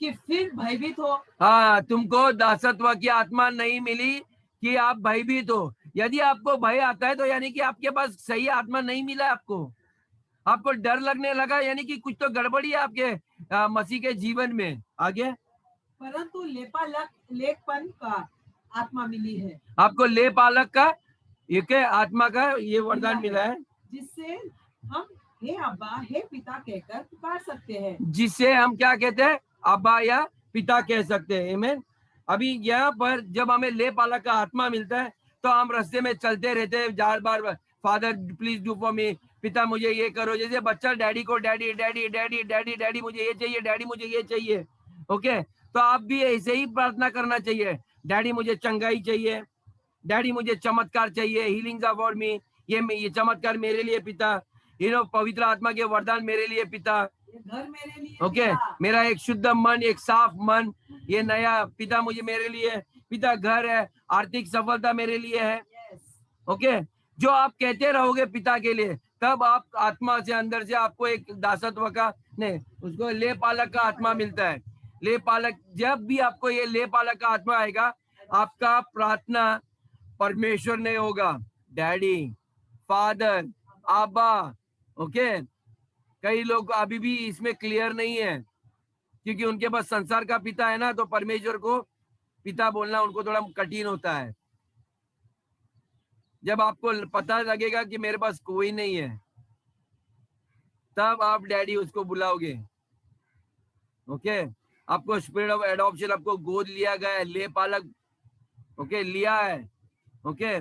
कि फिर भयभीत हो। हाँ, तुमको दासत्व की आत्मा नहीं मिली कि आप भयभीत हो। यदि आपको भय आता है तो यानी कि आपके पास सही आत्मा नहीं मिला आपको डर लगने लगा, यानी कि कुछ तो गड़बड़ी है आपके मसीह के जीवन में। आगे, परंतु लेखपन का आत्मा मिली है, आपको ले पालक का एक आत्मा का ये वरदान मिला है, जिससे हम हे अब्बा हे पिता कहकर पुकार सकते हैं। जिससे हम क्या कहते हैं, अब्बा या पिता कह सकते हैं। आमीन। अभी यहाँ पर जब हमें ले पालक का आत्मा मिलता है तो हम रास्ते में चलते रहते हैं, jar bar father please do for me, पिता मुझे ये करो। जैसे बच्चा डैडी को daddy daddy daddy daddy daddy मुझे ये चाहिए, डैडी मुझे ये चाहिए। ओके, तो आप भी ऐसे ही प्रार्थना करना चाहिए, डैडी मुझे चंगाई चाहिए, डैडी मुझे चमत्कार चाहिए, हीलिंग्स आर फॉर मी, ये चमत्कार मेरे लिए पिता, पवित्र आत्मा के वरदान मेरे लिए पिता। घर मेरे लिए ओके, मेरा एक शुद्ध मन, एक साफ मन, ये नया पिता मुझे मेरे लिए पिता, घर है, आर्थिक सफलता मेरे लिए है। ओके, जो आप कहते रहोगे पिता के लिए, तब आप आत्मा से अंदर से आपको एक दासत्व का नहीं, उसको ले पालक का आत्मा मिलता है। ले पालक, जब भी आपको ये ले पालक का आत्मा आएगा, आपका प्रार्थना परमेश्वर नहीं होगा, डैडी, फादर, आबा। ओके, कई लोग अभी भी इसमें क्लियर नहीं है, क्योंकि उनके पास संसार का पिता है ना, तो परमेश्वर को पिता बोलना उनको थोड़ा कठिन होता है। जब आपको पता लगेगा कि मेरे पास कोई नहीं है, तब आप डैडी उसको बुलाओगे। ओके, आपको स्पिरिट ऑफ एडॉप्शन, आपको गोद लिया गया है, ले पालक ओके लिया है। ओके,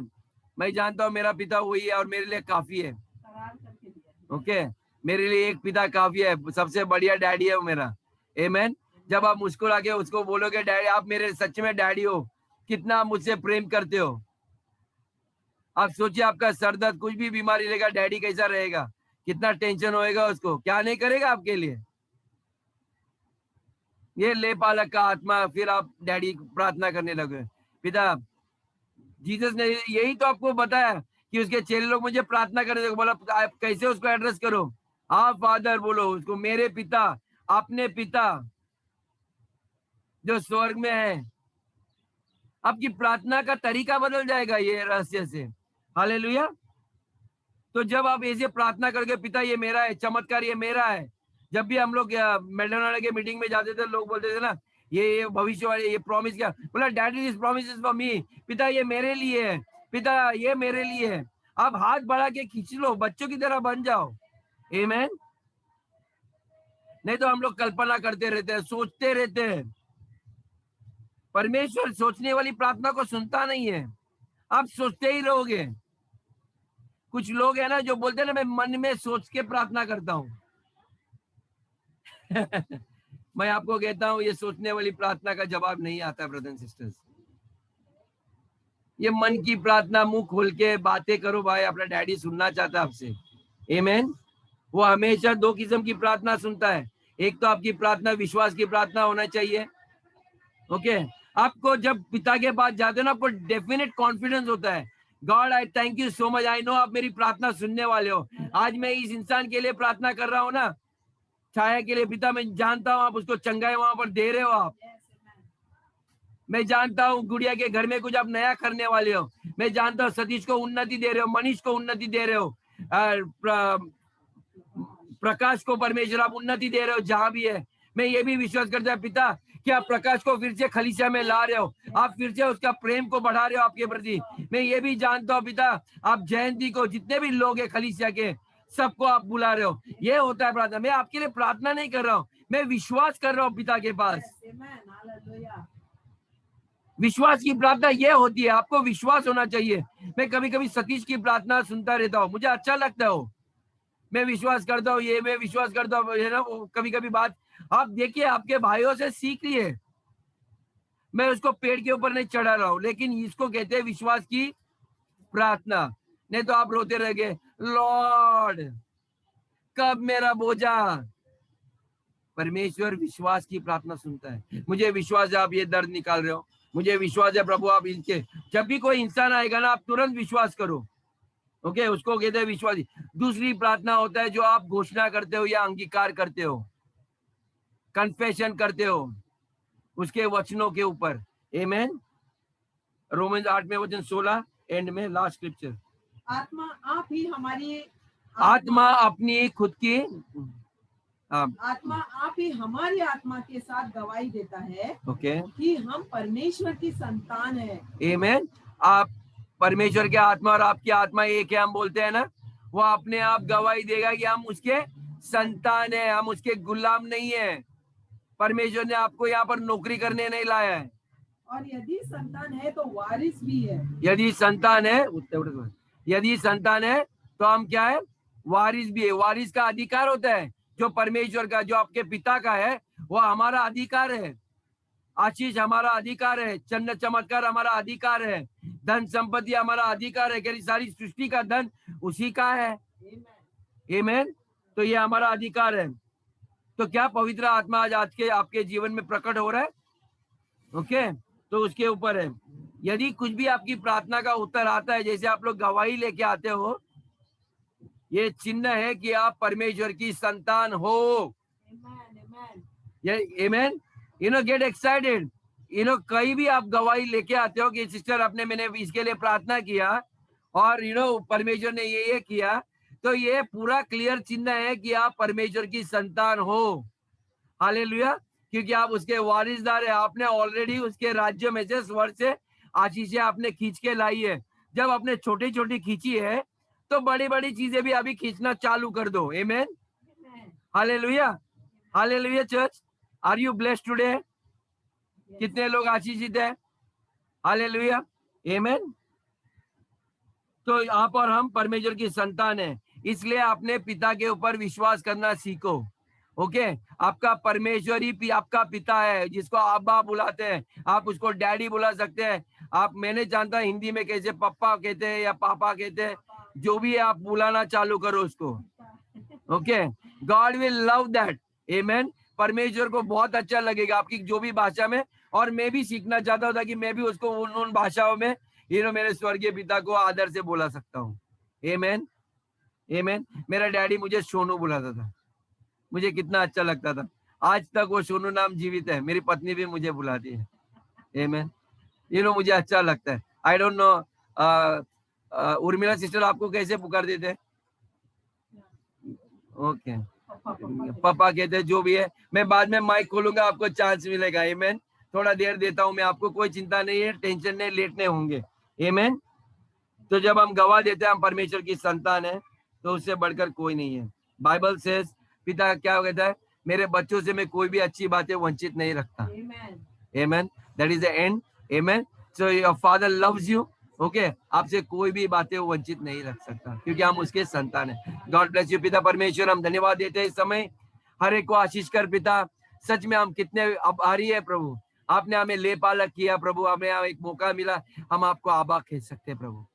मैं जानता हूँ मेरा पिता वही है और मेरे लिए काफी है। ओके, मेरे लिए एक पिता काफी है, सबसे बढ़िया डैडी है वो मेरा। आमीन। जब आप मुस्कुरा के उसको बोलोगे डैडी, आप मेरे सच में डैडी हो, कितना आप मुझसे प्रेम करते हो। आप सोचिए, आपका सर दर्द, कुछ भी बीमारी रहेगा, डैडी कैसा रहेगा, कितना टेंशन होएगा उसको, क्या नहीं करेगा आपके लिए। ये ले पालक का आत्मा, फिर आप डैडी प्रार्थना करने लगे, पिता। जीसस ने यही तो आपको बताया कि उसके चेले लोग मुझे प्रार्थना करने लगे, बोला आप कैसे उसको एड्रेस करो, हाँ फादर बोलो उसको, मेरे पिता, अपने पिता जो स्वर्ग में है। आपकी प्रार्थना का तरीका बदल जाएगा ये रहस्य से। हालेलुया। तो जब आप ऐसे प्रार्थना करके, पिता ये मेरा है, चमत्कार ये मेरा है। जब भी हम लोग मैकडोनाल्ड के मीटिंग में जाते थे, लोग बोलते थे ना, ये भविष्यवाणी, ये प्रॉमिस क्या, बोला daddy this promise is for me, पिता ये मेरे लिए है, पिता ये मेरे लिए है। आप हाथ बढ़ा के खींच लो, बच्चों की तरह बन जाओ। आमीन। नहीं तो हम लोग कल्पना करते रहते हैं, सोचते रहते हैं। परमेश्वर सोचने वाली प्रार्थना को सुनता नहीं है, आप सोचते ही रहोगे। कुछ लोग है ना जो बोलते हैं ना, मैं मन में सोच के प्रार्थना करता हूँ। मैं आपको कहता हूँ ये सोचने वाली प्रार्थना का जवाब नहीं आता ब्रदर एंड सिस्टर्स। ये मन की प्रार्थना, मुंह खोल के बातें करो भाई, अपना डैडी सुनना चाहता है आपसे। आमीन। वो हमेशा दो किस्म की प्रार्थना सुनता है। एक तो आपकी प्रार्थना विश्वास की प्रार्थना होना चाहिए। ओके, आपको जब पिता के पास जाते हो ना, आपको डेफिनेट कॉन्फिडेंस होता है, God I thank you so much, I know आप मेरी प्रार्थना सुनने वाले हो। आज मैं इस इंसान के लिए प्रार्थना कर रहा हूँ ना, छाया के लिए, पिता मैं जानता हूँ आप उसको चंगाई वहां पर दे रहे हो आप। मैं जानता हूँ गुड़िया के घर में कुछ आप नया करने वाले हो। मैं जानता हूँ सतीश को उन्नति दे रहे हो, मनीष को उन्नति दे रहे हो, प्रकाश को परमेश्वर आप उन्नति दे रहे हो जहां भी है। मैं ये भी विश्वास करता हूँ पिता कि आप प्रकाश को फिर से खलीसिया में ला रहे हो, आप फिर से उसका प्रेम को बढ़ा रहे हो आपके प्रति। मैं ये भी जानता हूँ पिता, आप जयंती को, जितने भी लोग हैं खलीसिया के, सबको आप बुला रहे हो। ये होता है प्रार्थना। मैं आपके लिए प्रार्थना नहीं कर रहा हूँ, मैं विश्वास कर रहा हूँ पिता के पास। विश्वास की प्रार्थना ये होती है, आपको विश्वास होना चाहिए। मैं कभी कभी सतीश की प्रार्थना सुनता रहता हूँ, मुझे अच्छा लगता है वो, मैं विश्वास करता हूँ, ये मैं विश्वास करता हूँ, है ना। कभी कभी बात आप देखिए, आपके भाइयों से सीख लिए। मैं उसको पेड़ के ऊपर नहीं चढ़ा रहा हूँ, लेकिन इसको कहते हैं विश्वास की प्रार्थना। नहीं तो आप रोते रह गए, लॉर्ड कब मेरा बोझा। परमेश्वर विश्वास की प्रार्थना सुनता है। मुझे विश्वास है आप ये दर्द निकाल रहे हो, मुझे विश्वास है प्रभु आप इनके, जब भी कोई इंसान आएगा ना, आप तुरंत विश्वास करो। ओके, उसको कहते हैं विश्वासी। दूसरी प्रार्थना होता है जो आप घोषणा करते हो या अंगीकार करते हो, कन्फेशन करते हो उसके वचनों के ऊपर। आमेन। रोमन्स 8 में वचन 16 एंड में लास्ट स्क्रिप्चर। आत्मा आप ही हमारी आत्मा अपनी खुद की आत्मा आप ही हमारी आत्मा के साथ गवाही देता है ओके कि हम परमेश्वर की संतान है। आमेन। आप परमेश्वर के आत्मा और आपकी आत्मा एक है, हम बोलते हैं ना, वो अपने आप गवाही देगा कि हम उसके संतान है, हम उसके गुलाम नहीं है। परमेश्वर ने आपको यहाँ पर नौकरी करने नहीं लाया है। और यदि संतान है तो वारिस भी है। यदि संतान है, यदि संतान है तो हम क्या है, वारिस भी है। वारिस का अधिकार होता है, जो परमेश्वर का, जो आपके पिता का है, वो हमारा अधिकार है। आशीष हमारा अधिकार है, चन्न चमत्कार हमारा अधिकार है, धन संपत्ति हमारा अधिकार है, क्योंकि सारी सृष्टि का धन उसी का है। आमेन। तो ये हमारा अधिकार है। तो क्या पवित्र आत्मा आज के आपके जीवन में प्रकट हो रहा है? ओके, तो उसके ऊपर है। यदि कुछ भी आपकी प्रार्थना का उत्तर आता है, जैसे आप लोग गवाही लेके आते हो, ये चिन्ह है कि आप परमेश्वर की संतान हो। आमेन। Get excited. कहीं भी आप गवाही लेके आते हो कि सिस्टर आपने, मैंने इसके लिए प्रार्थना किया और परमेश्वर ने ये किया, तो ये पूरा क्लियर चिन्ह है कि आप परमेश्वर की संतान हो। हालेलुया। क्योंकि आप उसके वारिसदार है। आपने ऑलरेडी उसके राज्य में से, स्वर्ग से आशीषें आपने खींच के लाई है। जब आपने छोटी छोटी खींची है, तो बड़ी बड़ी चीजें भी अभी खींचना चालू कर दो। आमेन। हालेलुया। हालेलुया church, are you blessed today? कितने लोग आशीषित है? हालेलुया। आमेन। तो आप और हम परमेश्वर की संतान है, इसलिए आपने पिता के ऊपर विश्वास करना सीखो। ओके, आपका परमेश्वर ही आपका पिता है, जिसको आबा बुलाते हैं। आप उसको डैडी बुला सकते हैं। आप, मैंने जानता हिंदी में कैसे पप्पा कहते हैं या पापा कहते हैं, जो भी है आप बुलाना चालू करो उसको। Okay, God will love that. आमेन। परमेश्वर को बहुत अच्छा लगेगा आपकी जो भी भाषा में। और मैं भी सीखना चाहता था कि मैं भी उसको उन भाषाओं में मेरे स्वर्गीय पिता को आदर से बोला सकता हूँ। आमेन। आमेन। मेरा डैडी मुझे सोनू बुलाता था, मुझे कितना अच्छा लगता था। आज तक वो सोनू नाम जीवित है, मेरी पत्नी भी मुझे बुलाती है। आमेन। मुझे अच्छा लगता है। I don't know Urmila sister आपको कैसे पुकार देते? ओके, पापा कहते हैं, जो भी है। मैं बाद में माइक खोलूंगा, आपको चांस मिलेगा। आमेन। थोड़ा देर देता हूं मैं आपको, कोई चिंता नहीं है, टेंशन नहीं, लेटने होंगे। आमेन। तो जब हम गवाह देते हैं हम परमेश्वर की संतान है, तो उससे बढ़कर कोई नहीं है। बाइबल से पिता क्या कहता है, मेरे बच्चों से मैं कोई भी अच्छी बातें वंचित नहीं रखता। आमेन। That is the end. आमेन। So your father loves you. Okay, आपसे कोई भी बातें वो वंचित नहीं रख सकता, क्योंकि हम उसके संतान हैं। गॉड ब्लेस यू पिता परमेश्वर, हम धन्यवाद देते हैं इस समय, हर एक को आशीष कर पिता। सच में हम कितने आभारी है प्रभु, आपने हमें ले पालक किया प्रभु, हमें एक मौका मिला, हम आपको आबा कह सकते हैं प्रभु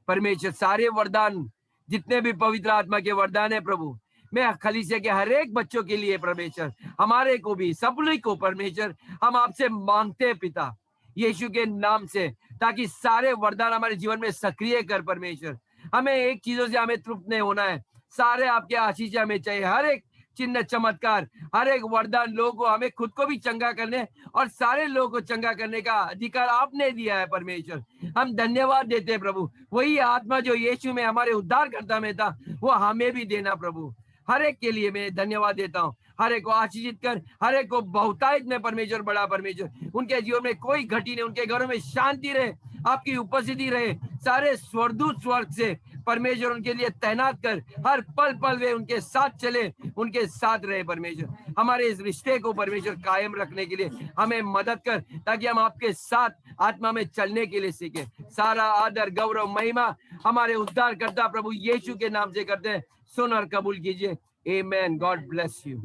परमेश्वर। सारे वरदान जितने भी पवित्र आत्मा के वरदान है प्रभु, मैं खलीसिया के हर एक बच्चों के लिए परमेश्वर, हमारे को भी, सभी को परमेश्वर, हम आपसे मांगते हैं पिता यीशु के नाम से, ताकि सारे वरदान हमारे जीवन में सक्रिय कर परमेश्वर। हमें एक चीजों से हमें तृप्त नहीं होना है, सारे आपके आशीष हमें चाहिए, हर एक चिन्ह चमत्कार, हर एक वरदान लोगों को, हमें खुद को भी चंगा करने और सारे लोगों को चंगा करने का अधिकार आपने दिया है परमेश्वर। हम धन्यवाद देते हैं प्रभु, वही आत्मा जो यीशु में हमारे उद्धारकर्ता में था, वो हमें भी देना प्रभु। हर एक के लिए मैं धन्यवाद देता हूँ, हर एक को आशीषित कर, हर एक को बहुतायत में परमेश्वर, बड़ा परमेश्वर, उनके जीवन में कोई घटी नहीं, उनके घरों में शांति रहे, आपकी उपस्थिति रहे, सारे स्वर्गदूत स्वर्ग से परमेश्वर उनके लिए तैनात कर, हर पल पल वे उनके साथ चले, उनके साथ रहे परमेश्वर। हमारे इस रिश्ते को परमेश्वर कायम रखने के लिए हमें मदद कर, ताकि हम आपके साथ आत्मा में चलने के लिए सीखे। सारा आदर गौरव महिमा हमारे उद्धारकर्ता प्रभु यीशु के नाम से करते हैं, सुन और कबूल कीजिए। आमेन। God bless you.